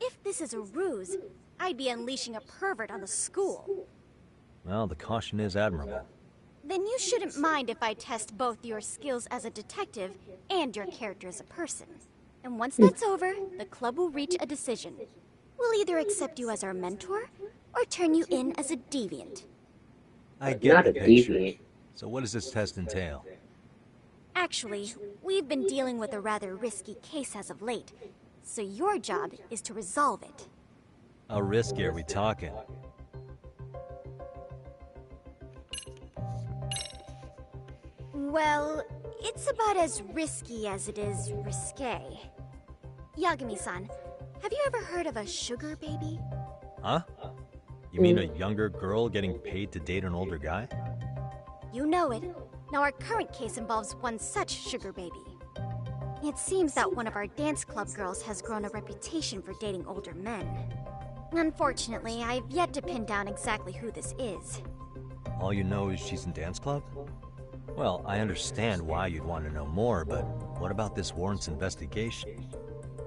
If this is a ruse, I'd be unleashing a pervert on the school. Well, the caution is admirable. Then you shouldn't mind if I test both your skills as a detective and your character as a person. And once that's over, the club will reach a decision. We'll either accept you as our mentor, or turn you in as a deviant. I get the picture. So what does this test entail? Actually, we've been dealing with a rather risky case as of late, so your job is to resolve it. How risky are we talking? Well, it's about as risky as it is risque. Yagami-san, have you ever heard of a sugar baby? Huh? You mean a younger girl getting paid to date an older guy? You know it. Now our current case involves one such sugar baby. It seems that one of our dance club girls has grown a reputation for dating older men. Unfortunately, I've yet to pin down exactly who this is. All you know is she's in dance club? Well, I understand why you'd want to know more, but what about this warrants investigation?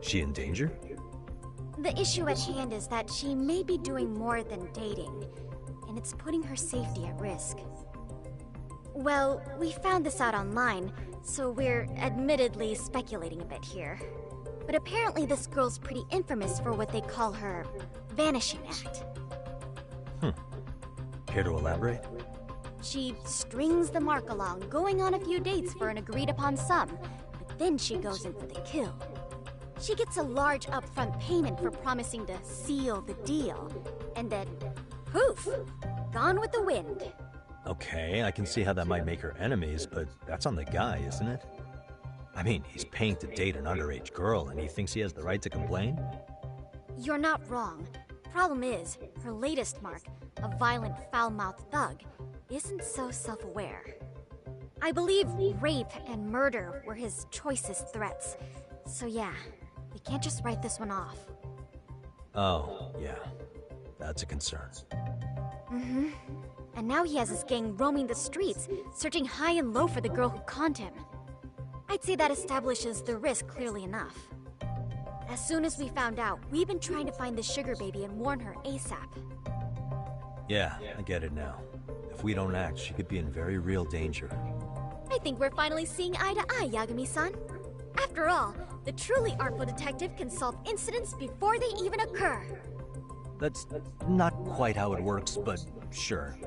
She in danger? The issue at hand is that she may be doing more than dating, and it's putting her safety at risk. Well, we found this out online, so we're admittedly speculating a bit here. But apparently this girl's pretty infamous for what they call her vanishing act. Care to elaborate? She strings the mark along, going on a few dates for an agreed-upon sum, but then she goes in for the kill. She gets a large upfront payment for promising to seal the deal, and then, poof, gone with the wind. Okay, I can see how that might make her enemies, but that's on the guy, isn't it? I mean, he's paying to date an underage girl, and he thinks he has the right to complain? You're not wrong. Problem is, her latest mark, a violent, foul-mouthed thug, isn't so self-aware. I believe rape and murder were his choicest threats. So yeah, we can't just write this one off. Oh, yeah. That's a concern. Mm-hmm. And now he has his gang roaming the streets, searching high and low for the girl who conned him. I'd say that establishes the risk clearly enough. As soon as we found out, we've been trying to find the sugar baby and warn her ASAP. Yeah, I get it now. If we don't act, she could be in very real danger. I think we're finally seeing eye to eye, Yagami-san. After all, the truly artful detective can solve incidents before they even occur. That's not quite how it works, but sure.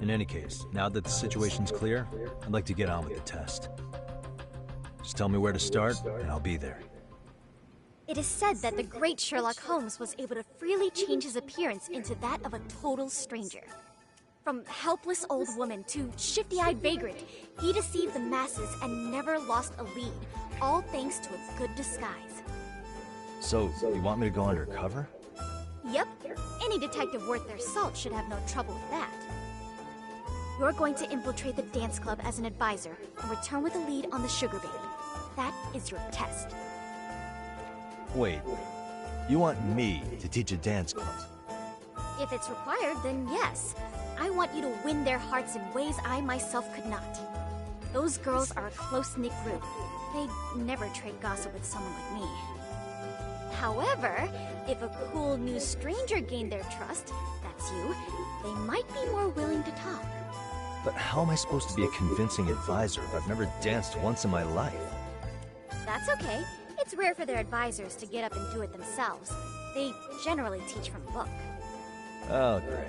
In any case, now that the situation's clear, I'd like to get on with the test. Just tell me where to start, and I'll be there. It is said that the great Sherlock Holmes was able to freely change his appearance into that of a total stranger. From helpless old woman to shifty-eyed vagrant, he deceived the masses and never lost a lead, all thanks to a good disguise. So, you want me to go undercover? Yep, any detective worth their salt should have no trouble with that. You're going to infiltrate the dance club as an advisor and return with a lead on the sugar baby. That is your test. Wait, you want me to teach a dance club? If it's required, then yes. I want you to win their hearts in ways I myself could not. Those girls are a close-knit group. They'd never trade gossip with someone like me. However, if a cool new stranger gained their trust, that's you, they might be more willing to talk. But how am I supposed to be a convincing advisor if I've never danced once in my life? That's okay. It's rare for their advisors to get up and do it themselves. They generally teach from a book. Oh, great.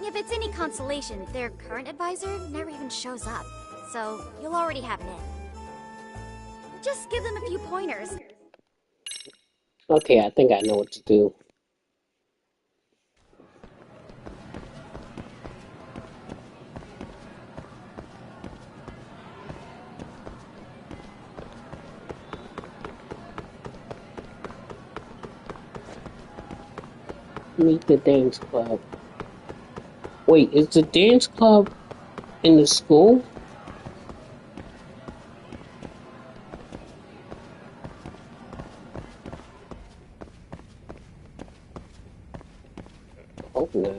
If it's any consolation, their current advisor never even shows up, so you'll already have an in. Just give them a few pointers. Okay, I think I know what to do. Meet the dance club. Wait, is the dance club in the school? Hope not.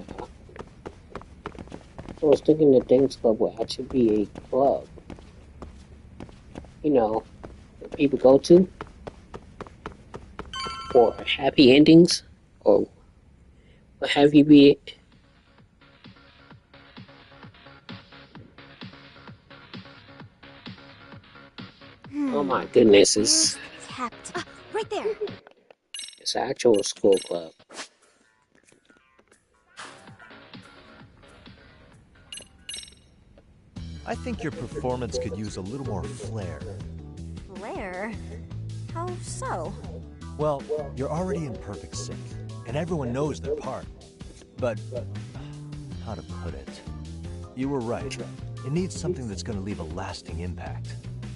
I was thinking the dance club would actually be a club. You know, that people go to for happy endings or what have you be. Oh my goodness, it's right there. It's an actual school club. I think your performance could use a little more flair. Flair? How so? Well, you're already in perfect sync, and everyone knows their part. But, how to put it? You were right. It needs something that's going to leave a lasting impact.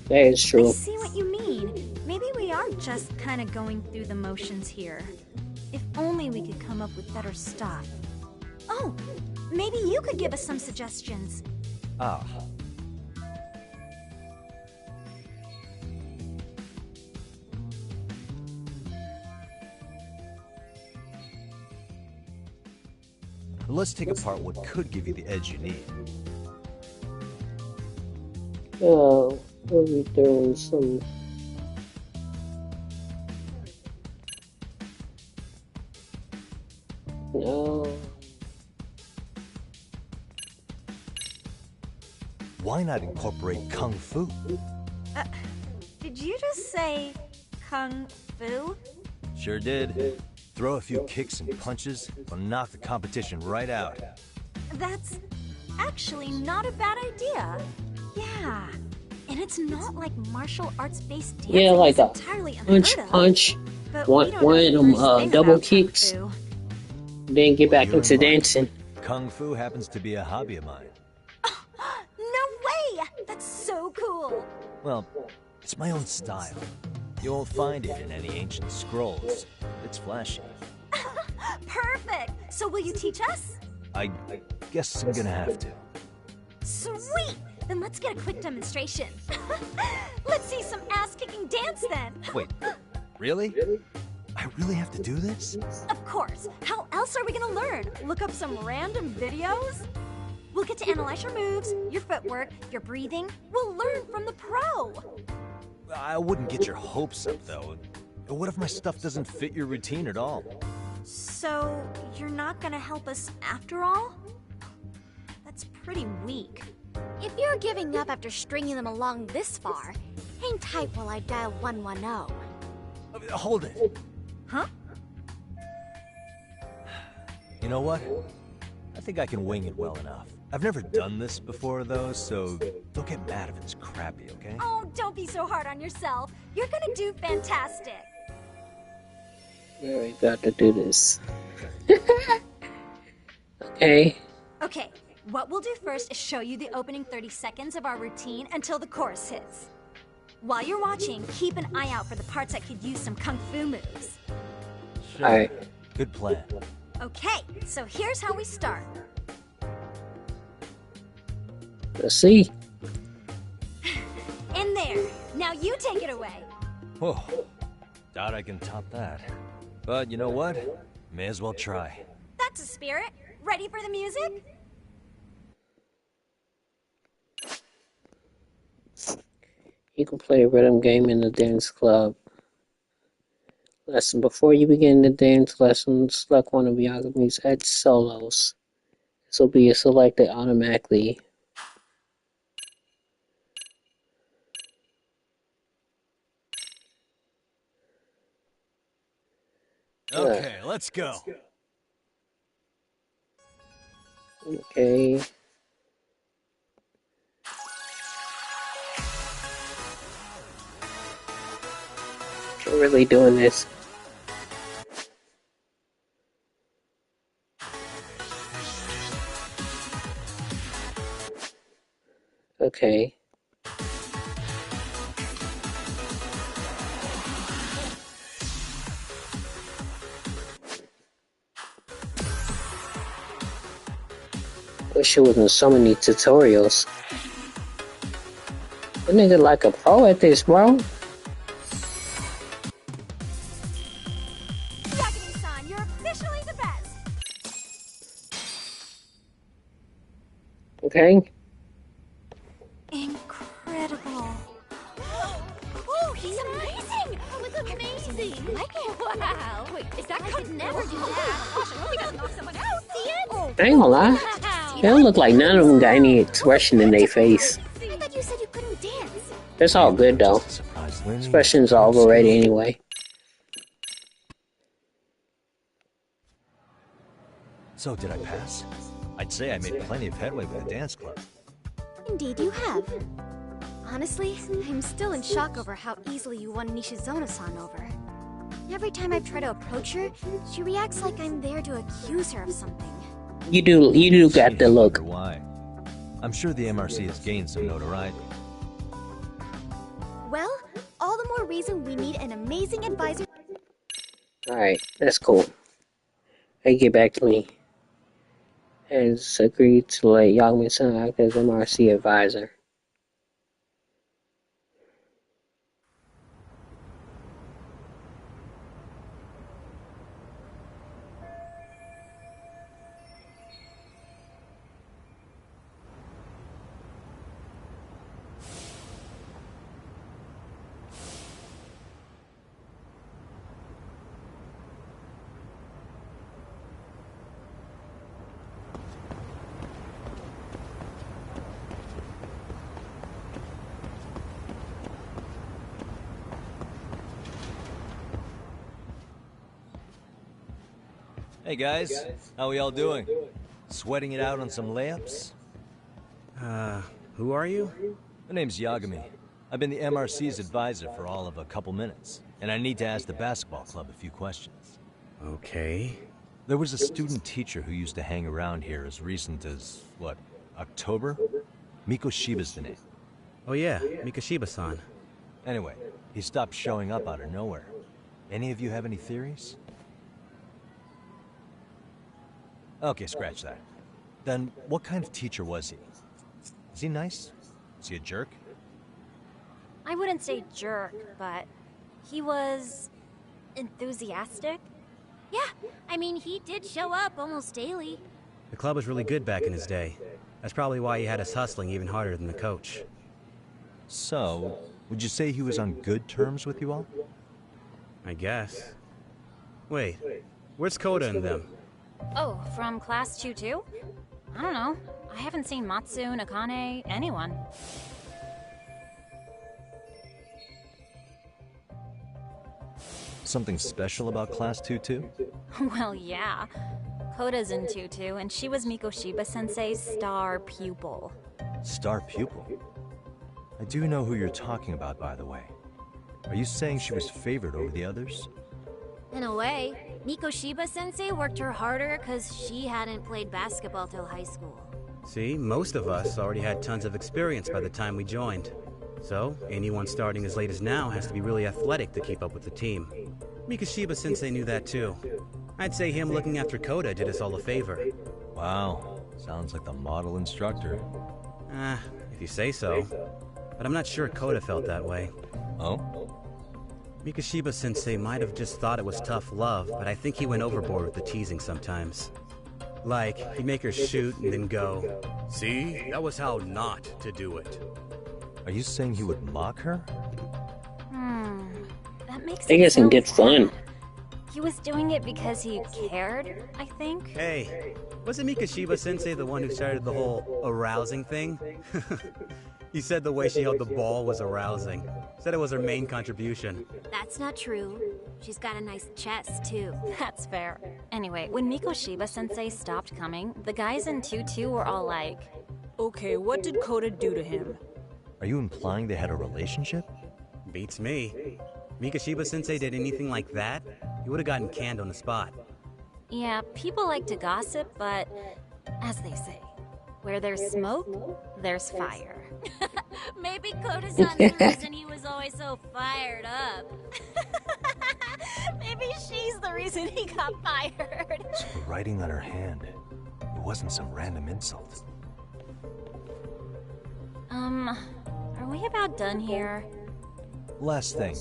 That is true. I see what you mean. Maybe we are just kind of going through the motions here. If only we could come up with better stuff. Oh, maybe you could give us some suggestions. Ah. Let's take apart what could give you the edge you need. Oh, we'll be doing some. No. Why not incorporate Kung Fu? Did you just say Kung Fu? Sure did. Throw a few kicks and punches, will knock the competition right out. That's actually not a bad idea. Yeah, and it's not like martial arts-based dancing. Yeah, like a entirely punch, one of them double kicks, then get back into dancing. Kung Fu happens to be a hobby of mine. No way! That's so cool! Well, it's my own style. You won't find it in any ancient scrolls. It's flashy. Perfect! So will you teach us? I guess I'm gonna have to. Sweet! Then let's get a quick demonstration. Let's see some ass-kicking dance then! Wait, really? I really have to do this? Of course! How else are we gonna learn? Look up some random videos? We'll get to analyze your moves, your footwork, your breathing. We'll learn from the pro! I wouldn't get your hopes up, though. What if my stuff doesn't fit your routine at all? So, you're not gonna help us after all? That's pretty weak. If you're giving up after stringing them along this far, hang tight while I dial 110. Hold it. Huh? You know what? I think I can wing it well enough. I've never done this before, though, so don't get mad if it's crappy, okay? Oh, don't be so hard on yourself. You're gonna do fantastic. We got to do this. Okay. Okay, what we'll do first is show you the opening 30 seconds of our routine until the chorus hits. While you're watching, keep an eye out for the parts that could use some kung fu moves. Sure. Alright. Good plan. Okay, so here's how we start. Let's see. In there. Now you take it away. Whoa. Doubt I can top that. But you know what? May as well try. That's a spirit. Ready for the music? You can play a rhythm game in the dance club. Lesson. Before you begin the dance lesson, select one of Yagami's Edge solos. This will be selected automatically. Okay, let's go. Okay. We're really doing this. Okay. Wish it wasn't so many tutorials. That nigga like a pro at this, bro. Yagami-san, you're officially the best. Okay. Incredible. Oh, he's amazing! Oh, look amazing! Like it? Wow! Wait, is that could never do that? Gosh, I hope he doesn't knock someone out. See it? Oh, I ain't gonna lie. They don't look like none of them got any expression in their face. I thought you said you couldn't dance. That's all good though. Expression's all overrated anyway. So, did I pass? I'd say I made plenty of headway with the dance club. Indeed you have. Honestly, I'm still in shock over how easily you won Nishizona-san over. Every time I've tried to approach her, she reacts like I'm there to accuse her of something. You do got the look. Why? I'm sure the MRC has gained some notoriety. Well, all the more reason we need an amazing advisor. Alright, that's cool. They get back to me. Has agreed to let Yagami-san act as MRC advisor. Hey guys, how we all doing? Sweating it out on some layups? Who are you? My name's Yagami. I've been the MRC's advisor for all of a couple minutes, and I need to ask the basketball club a few questions. Okay. There was a student teacher who used to hang around here as recent as, what, October? Mikoshiba's the name. Oh yeah, Mikoshiba-san. Anyway, he stopped showing up out of nowhere. Any of you have any theories? Okay, scratch that. Then, what kind of teacher was he? Is he nice? Is he a jerk? I wouldn't say jerk, but he was enthusiastic. Yeah, I mean, he did show up almost daily. The club was really good back in his day. That's probably why he had us hustling even harder than the coach. So, would you say he was on good terms with you all? I guess. Wait, where's Koda and them? Oh, from class 2 too? I don't know. I haven't seen Matsu, Akane, anyone. Something special about Class 2-2? Well, yeah. Koda's in 2-2, and she was Mikoshiba-sensei's star pupil. Star pupil? I do know who you're talking about, by the way. Are you saying she was favored over the others? In a way, Mikoshiba-sensei worked her harder because she hadn't played basketball till high school. See, most of us already had tons of experience by the time we joined. So, anyone starting as late as now has to be really athletic to keep up with the team. Mikoshiba-sensei knew that too. I'd say him looking after Koda did us all a favor. Wow, sounds like the model instructor. If you say so. But I'm not sure Koda felt that way. Oh? Mikoshiba-sensei might have just thought it was tough love, but I think he went overboard with the teasing sometimes. Like, he'd make her shoot and then go, "See, that was how not to do it." Are you saying he would mock her? That makes I guess it in so good fun. bad. He was doing it because he cared, I think. Hey, wasn't Mikoshiba-sensei the one who started the whole arousing thing? He said the way she held the ball was arousing. Said it was her main contribution. That's not true. She's got a nice chest, too. That's fair. Anyway, when Mikoshiba-sensei stopped coming, the guys in 2-2 were all like, "Okay, what did Koda do to him?" Are you implying they had a relationship? Beats me. Mikoshiba-sensei did anything like that, he would have gotten canned on the spot. yeah, people like to gossip, but as they say, where there's smoke, there's fire. Maybe Koda-san's the reason he was always so fired up. Maybe she's the reason he got fired. So the writing on her hand, it wasn't some random insult. Are we about done here? Last thing,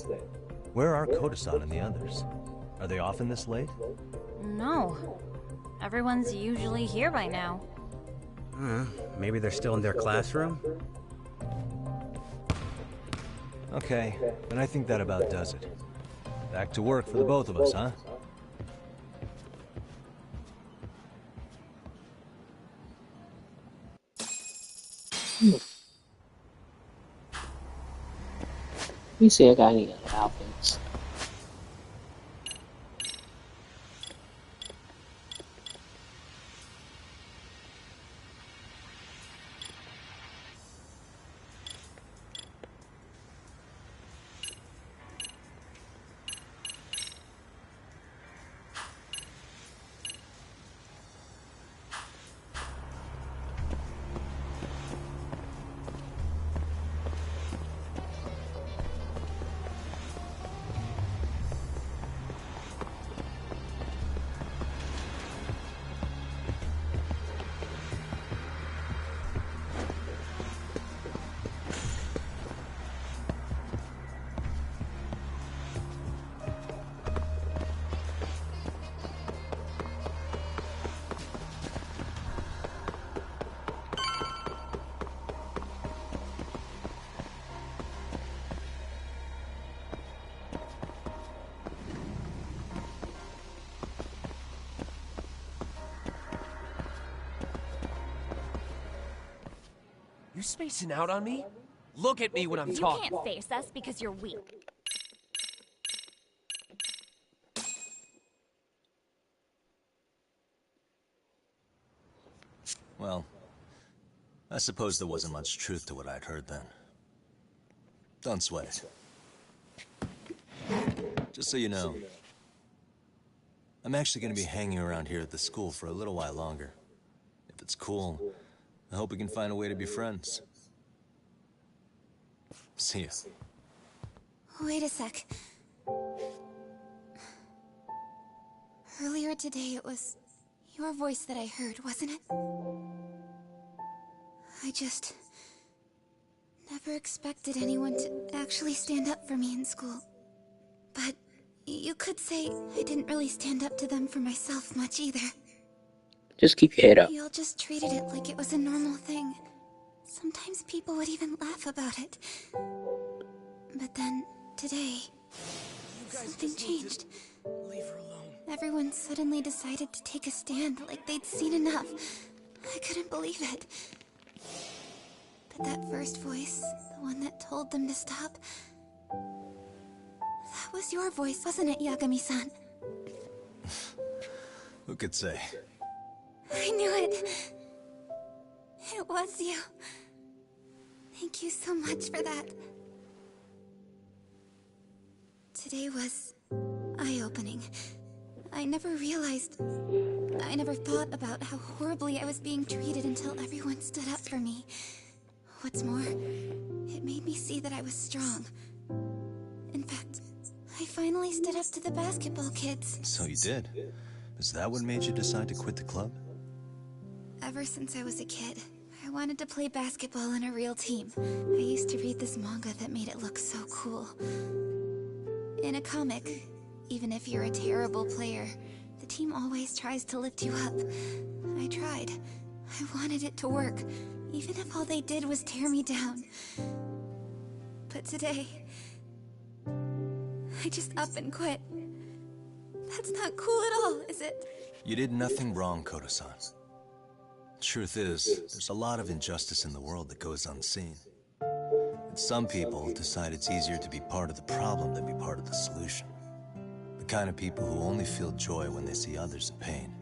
where are Koda-san and the others? Are they often this late? No. Everyone's usually here by now. Maybe they're still in their classroom? Okay, then I think that about does it. Back to work for the both of us, huh? Let me see if I got any other outfits. You spacing out on me? Look at me when I'm talking. You can't face us because you're weak. Well, I suppose there wasn't much truth to what I'd heard then. Don't sweat it. Just so you know, I'm actually going to be hanging around here at the school for a little while longer. If it's cool, I hope we can find a way to be friends. See ya. Wait a sec. Earlier today, it was your voice that I heard, wasn't it? I just never expected anyone to actually stand up for me in school. But you could say I didn't really stand up to them for myself much either. Just keep your head up. We all just treated it like it was a normal thing. Sometimes people would even laugh about it. But then, today, something changed. Leave her alone. Everyone suddenly decided to take a stand like they'd seen enough. I couldn't believe it. But that first voice, the one that told them to stop, that was your voice, wasn't it, Yagami-san? Who could say? I knew it. It was you. Thank you so much for that. Today was eye-opening. I never thought about how horribly I was being treated until everyone stood up for me. What's more, it made me see that I was strong. In fact, I finally stood up to the basketball kids. So you did? Is that what made you decide to quit the club? Ever since I was a kid, I wanted to play basketball on a real team. I used to read this manga that made it look so cool. In a comic, even if you're a terrible player, the team always tries to lift you up. I tried. I wanted it to work, even if all they did was tear me down. But today, I just up and quit. That's not cool at all, is it? You did nothing wrong, Koto-san. Truth is, there's a lot of injustice in the world that goes unseen. And some people decide it's easier to be part of the problem than be part of the solution. The kind of people who only feel joy when they see others in pain.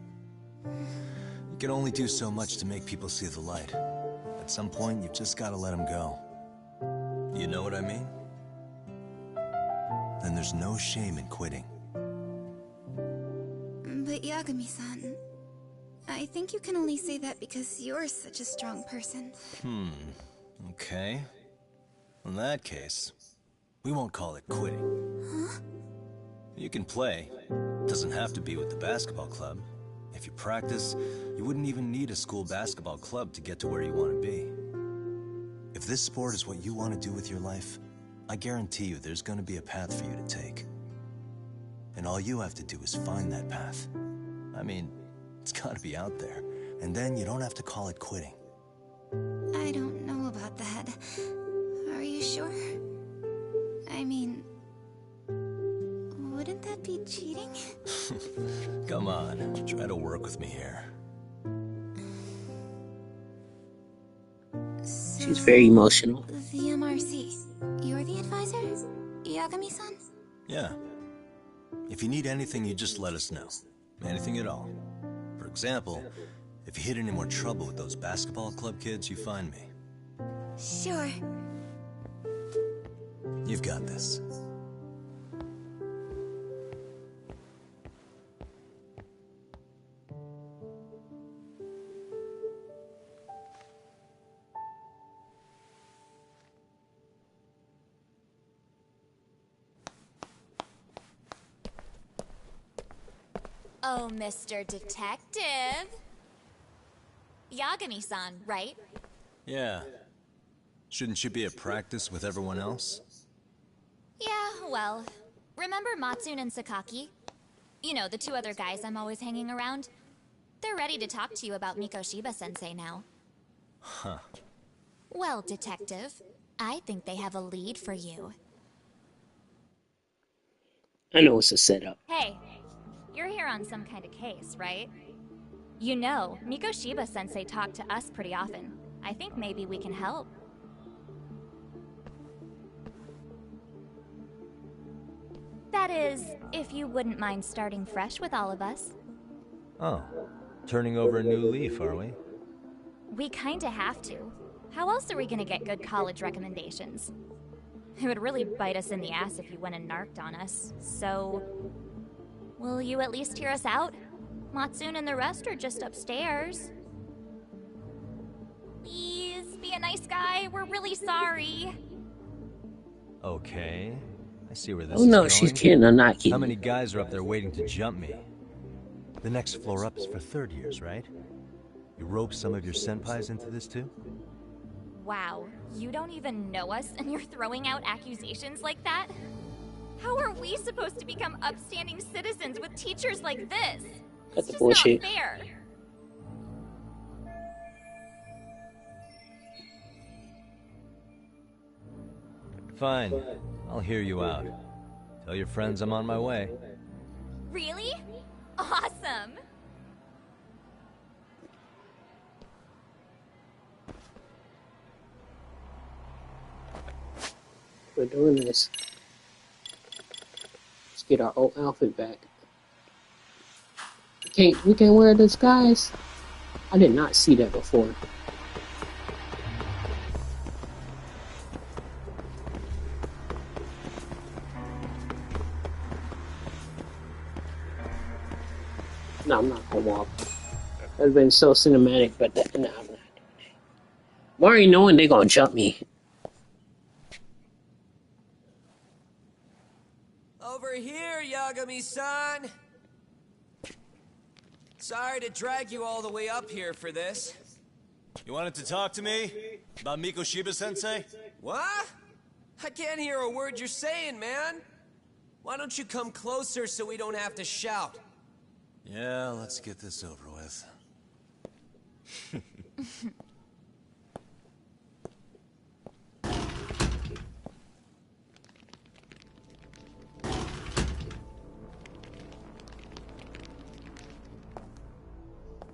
You can only do so much to make people see the light. At some point, you've just got to let them go. You know what I mean? Then there's no shame in quitting. But Yagami-san, I think you can only say that because you're such a strong person. Okay. In that case, we won't call it quitting. Huh? You can play. Doesn't have to be with the basketball club. If you practice, you wouldn't even need a school basketball club to get to where you want to be. If this sport is what you want to do with your life, I guarantee you there's going to be a path for you to take. And all you have to do is find that path. I mean, it's got to be out there. And then you don't have to call it quitting. I don't know about that. Are you sure? I mean, wouldn't that be cheating? Come on, try to work with me here. She's very emotional. The MRC. You're the advisor? Yagami-san? Yeah. If you need anything, you just let us know. Anything at all. For example, if you hit any more trouble with those basketball club kids, you find me. Sure. You've got this. Oh, Mr. Detective. Yagami-san, right? Yeah. Shouldn't you be at practice with everyone else? Yeah, well, remember Matsune and Sakaki? You know, the two other guys I'm always hanging around? They're ready to talk to you about Mikoshiba-sensei now. Huh. Well, Detective, I think they have a lead for you. I know it's a setup. Hey, you're here on some kind of case, right? You know, Mikoshiba-sensei talked to us pretty often. I think maybe we can help. That is, if you wouldn't mind starting fresh with all of us. Oh, turning over a new leaf, are we? We kinda have to. How else are we gonna get good college recommendations? It would really bite us in the ass if you went and narked on us, so... Will you at least hear us out? Matsune and the rest are just upstairs. Please, be a nice guy. We're really sorry. Okay. I see where this Oh is no, going. she's kidding or not kidding. How many guys are up there waiting to jump me? The next floor up is for third years, right? You rope some of your senpais into this too? Wow, you don't even know us and you're throwing out accusations like that? How are we supposed to become upstanding citizens with teachers like this? That's It's just bullshit. not fair. Fine. I'll hear you out. Tell your friends I'm on my way. Really? Awesome! We're doing this. Let's get our old outfit back. We can't wear a disguise? I did not see that before. No, I'm not gonna walk. That would have been so cinematic, but no, I'm not doing that. I'm already knowing they're gonna jump me. Over here, Yagami-san! Sorry to drag you all the way up here for this. You wanted to talk to me? About Mikoshiba-sensei? What? I can't hear a word you're saying, man. Why don't you come closer so we don't have to shout? Yeah, let's get this over with.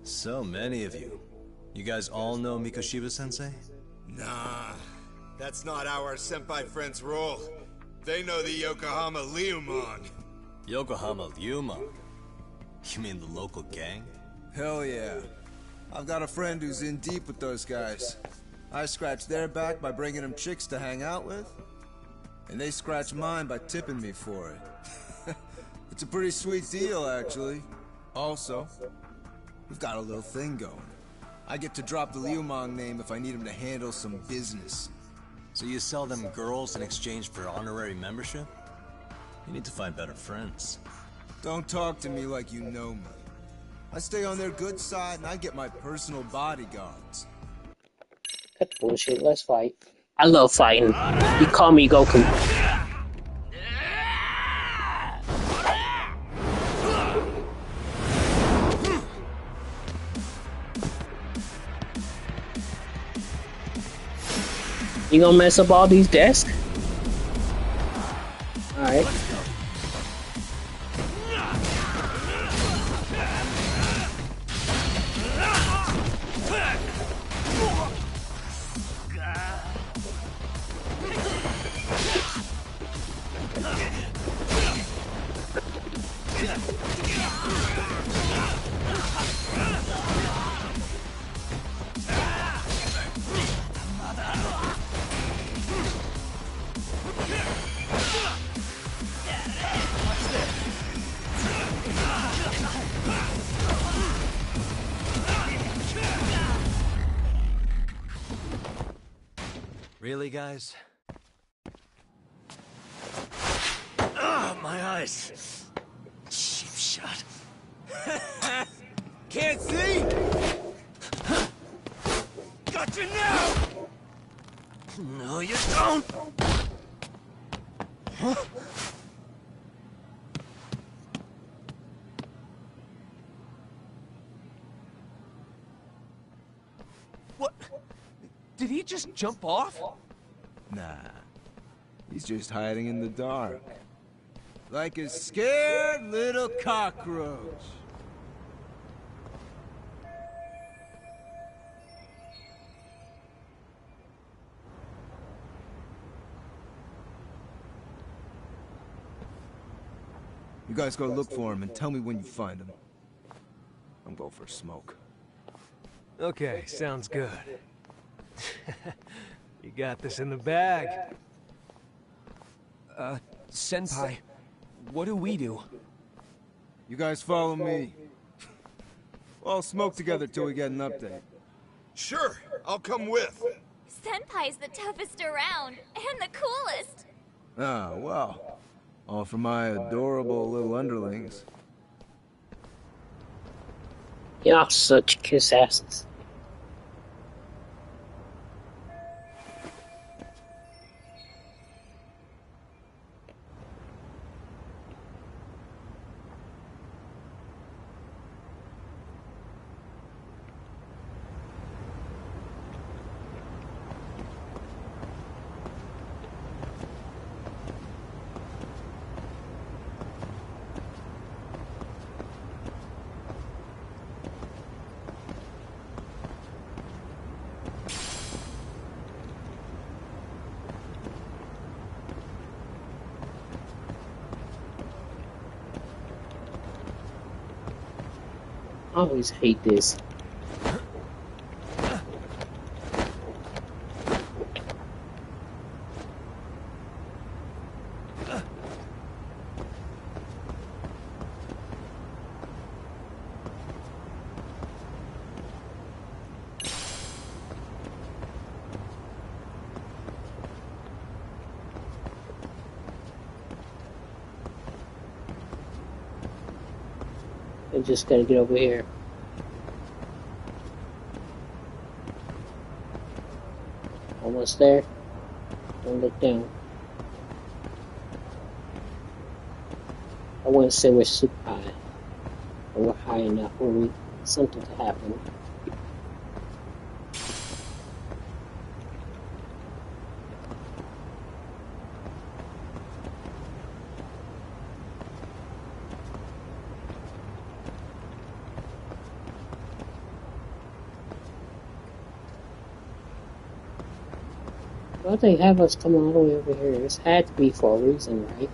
So many of you. You guys all know Mikoshiba-sensei? Nah, that's not how our senpai friends roll. They know the Yokohama Leomon. Yokohama Leomon? You mean the local gang? Hell yeah. I've got a friend who's in deep with those guys. I scratch their back by bringing them chicks to hang out with, and they scratch mine by tipping me for it. It's a pretty sweet deal, actually. Also, we've got a little thing going. I get to drop the Leomon name if I need him to handle some business. So you sell them girls in exchange for honorary membership? You need to find better friends. Don't talk to me like you know me. I stay on their good side and I get my personal bodyguards. That's bullshit. Let's fight. I love fighting. You call me Goku. You gonna mess up all these desks? Alright. Really, guys? Ah, my eyes. Cheap shot. Can't see? Got you now! No, you don't. Huh? What? Did he just jump off? Nah. He's just hiding in the dark. Like a scared little cockroach. You guys go look for him and tell me when you find him. I'm going for a smoke. Okay, sounds good. You got this in the bag. Senpai, what do we do? You guys follow me. We'll smoke together till we get an update. Sure, I'll come with. Senpai's the toughest around, and the coolest. Ah, well. All for my adorable little underlings. Y'all such kiss asses. I always hate this. I just gotta get over here. Almost there. Don't look down. I wouldn't say we're super high, but we're high enough where we something to happen. Why they have us come all the way over here? This had to be for a reason, right?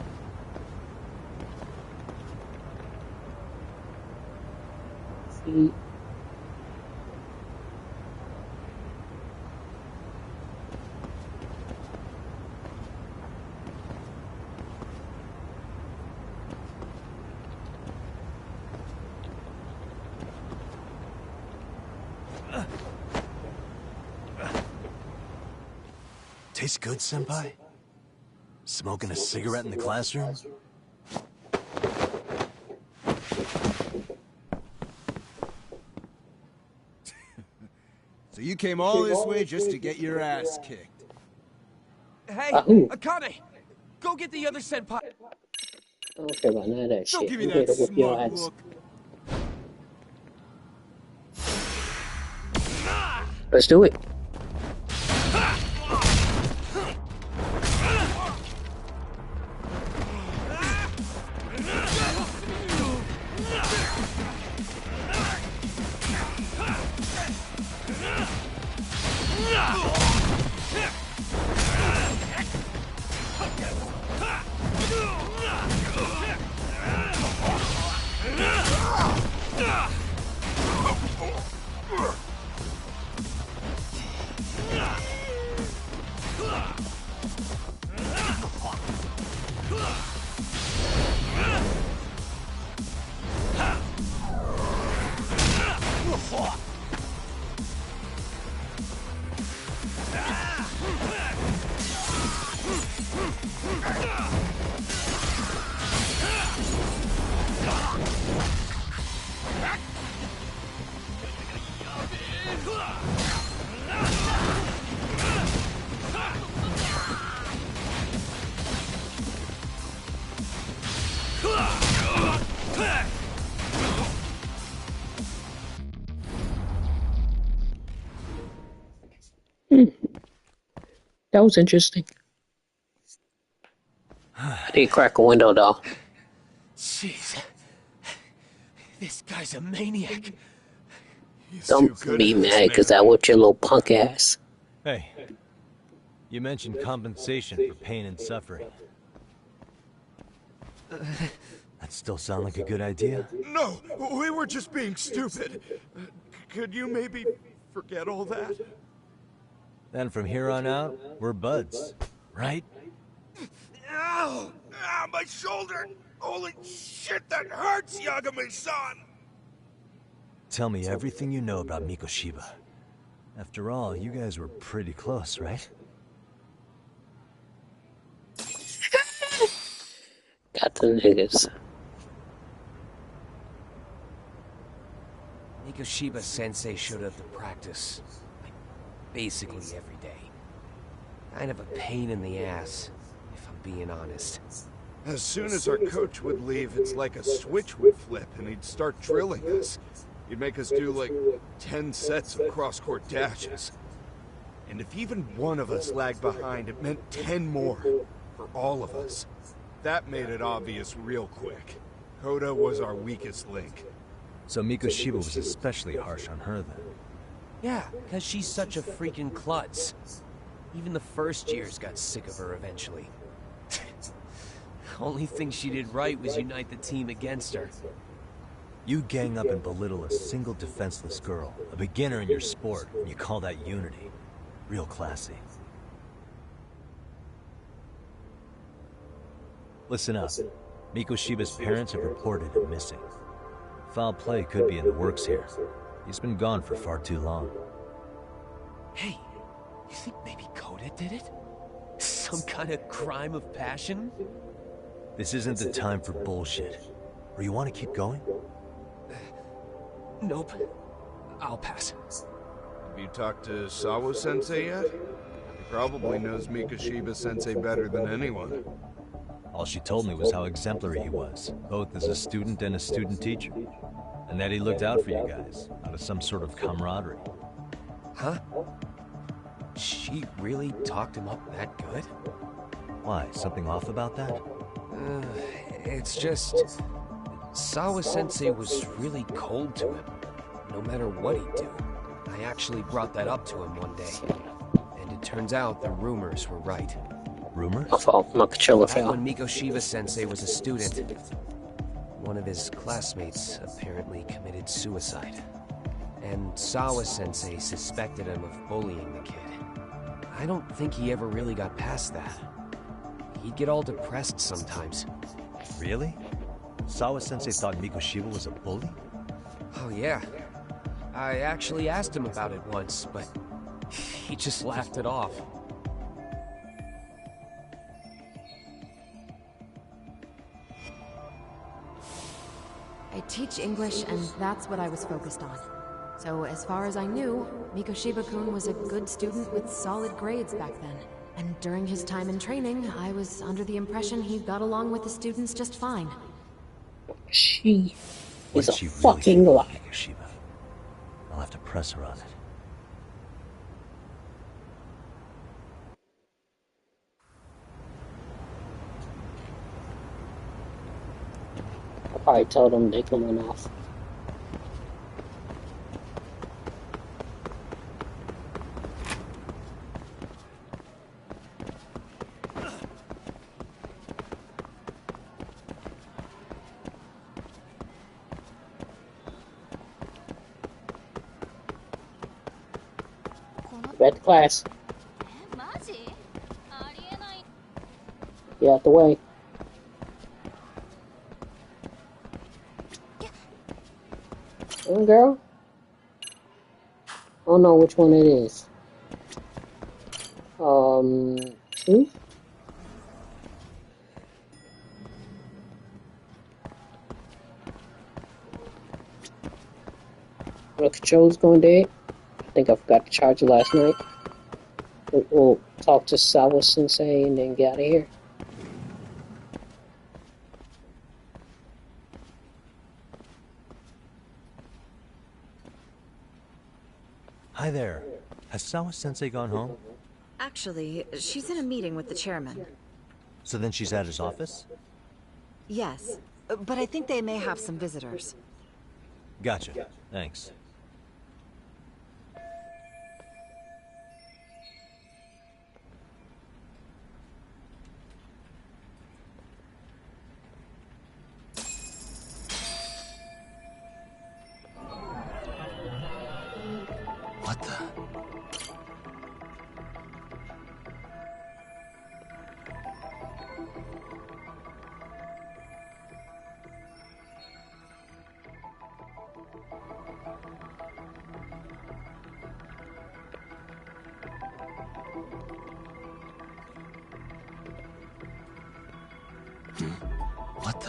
See? Tastes good, Senpai? Smoking a cigarette in the classroom? So you came all this way just to get your ass kicked. Hey, Akane! Go get the other senpai! I don't care about none of that Don't shit. give me I'm here that to whip your smug ass. look. Let's do it. That was interesting. I did crack a window though. Jeez. This guy's a maniac. Don't be mad because I whipped your little punk ass. Hey, you mentioned compensation for pain and suffering. That still sound like a good idea? No, we were just being stupid. Could you maybe forget all that? Then from here on out, we're buds, right? Ow! Ah, my shoulder! Holy shit, that hurts, Yagami-san! Tell me everything you know about Mikoshiba. After all, you guys were pretty close, right? Got the niggas. Mikoshiba Sensei showed up to practice, like, basically every day. Kind of a pain in the ass, if I'm being honest. As soon as our coach would leave, it's like a switch would flip and he'd start drilling us. He'd make us do like 10 sets of cross-court dashes. And if even one of us lagged behind, it meant 10 more for all of us. That made it obvious real quick. Kota was our weakest link. So Mikoshiba was especially harsh on her then? Yeah, because she's such a freaking klutz. Even the first years got sick of her eventually. Only thing she did right was unite the team against her. You gang up and belittle a single defenseless girl, a beginner in your sport, and you call that unity. Real classy. Listen up. Mikoshiba's parents have reported him missing. Foul play could be in the works here. He's been gone for far too long. Hey, you think maybe Kota did it? Some kind of crime of passion? This isn't the time for bullshit. Or you want to keep going? Nope. I'll pass. Have you talked to Sawa-sensei yet? He probably knows Mikoshiba-sensei better than anyone. All she told me was how exemplary he was, both as a student and a student teacher. And that he looked out for you guys, out of some sort of camaraderie. Huh? She really talked him up that good? Why, something off about that? It's just... Sawa-sensei was really cold to him, no matter what he'd do. I actually brought that up to him one day, and it turns out the rumors were right. Rumors? Back when Mikoshiba-sensei was a student, one of his classmates apparently committed suicide. And Sawa-sensei suspected him of bullying the kid. I don't think he ever really got past that. He'd get all depressed sometimes. Really? Sawa-sensei thought Mikoshiba was a bully? Oh yeah. I actually asked him about it once, but he just laughed it off. I teach English, and that's what I was focused on. So as far as I knew, Mikoshiba-kun was a good student with solid grades back then. And during his time in training, I was under the impression he got along with the students just fine. She is a fucking liar. I'll have to press her on it. I probably told them they coming off. Red class. Get out the way. Girl? I don't know which one it is. The control's going dead. I think I forgot to charge it last night. We'll talk to Sawa-sensei and then get out of here. Hi there. Has Sawa-sensei gone home? Actually, she's in a meeting with the chairman. So then she's at his office? Yes, but I think they may have some visitors. Gotcha. Thanks. What the? What the?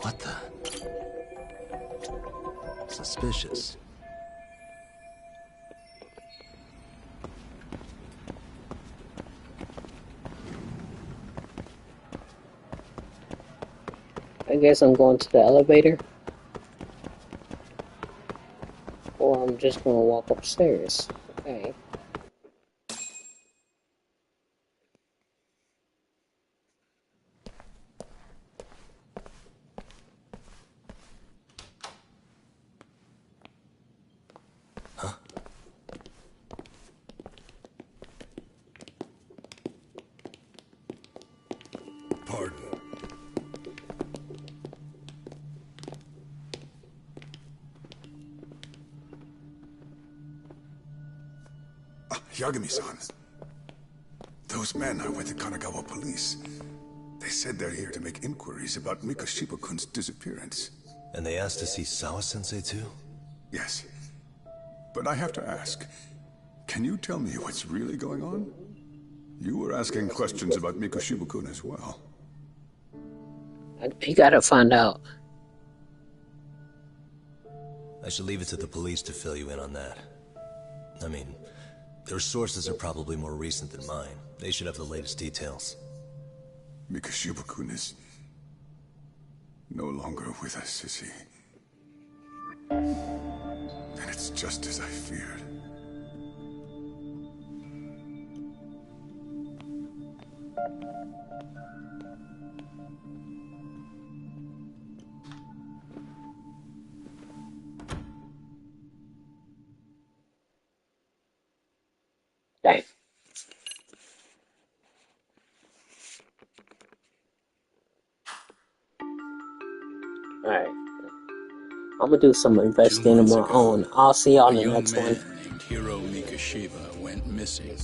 What the? Suspicious. I guess I'm going to the elevator. Or I'm just gonna walk upstairs. Okay. Pardon. Yagami-san. Those men are with the Kanagawa police. They said they're here to make inquiries about Mikoshiba-kun's disappearance. And they asked to see Sawa-sensei too? Yes. But I have to ask, can you tell me what's really going on? You were asking questions about Mikoshiba-kun as well. You gotta find out. I should leave it to the police to fill you in on that. I mean, their sources are probably more recent than mine. They should have the latest details. Mikoshiba-kun is no longer with us, is he? Then it's just as I feared. Dang. Alright. I'm gonna do some investigating of my own. I'll see y'all in the next one. Named Hiro Mikoshiba went missing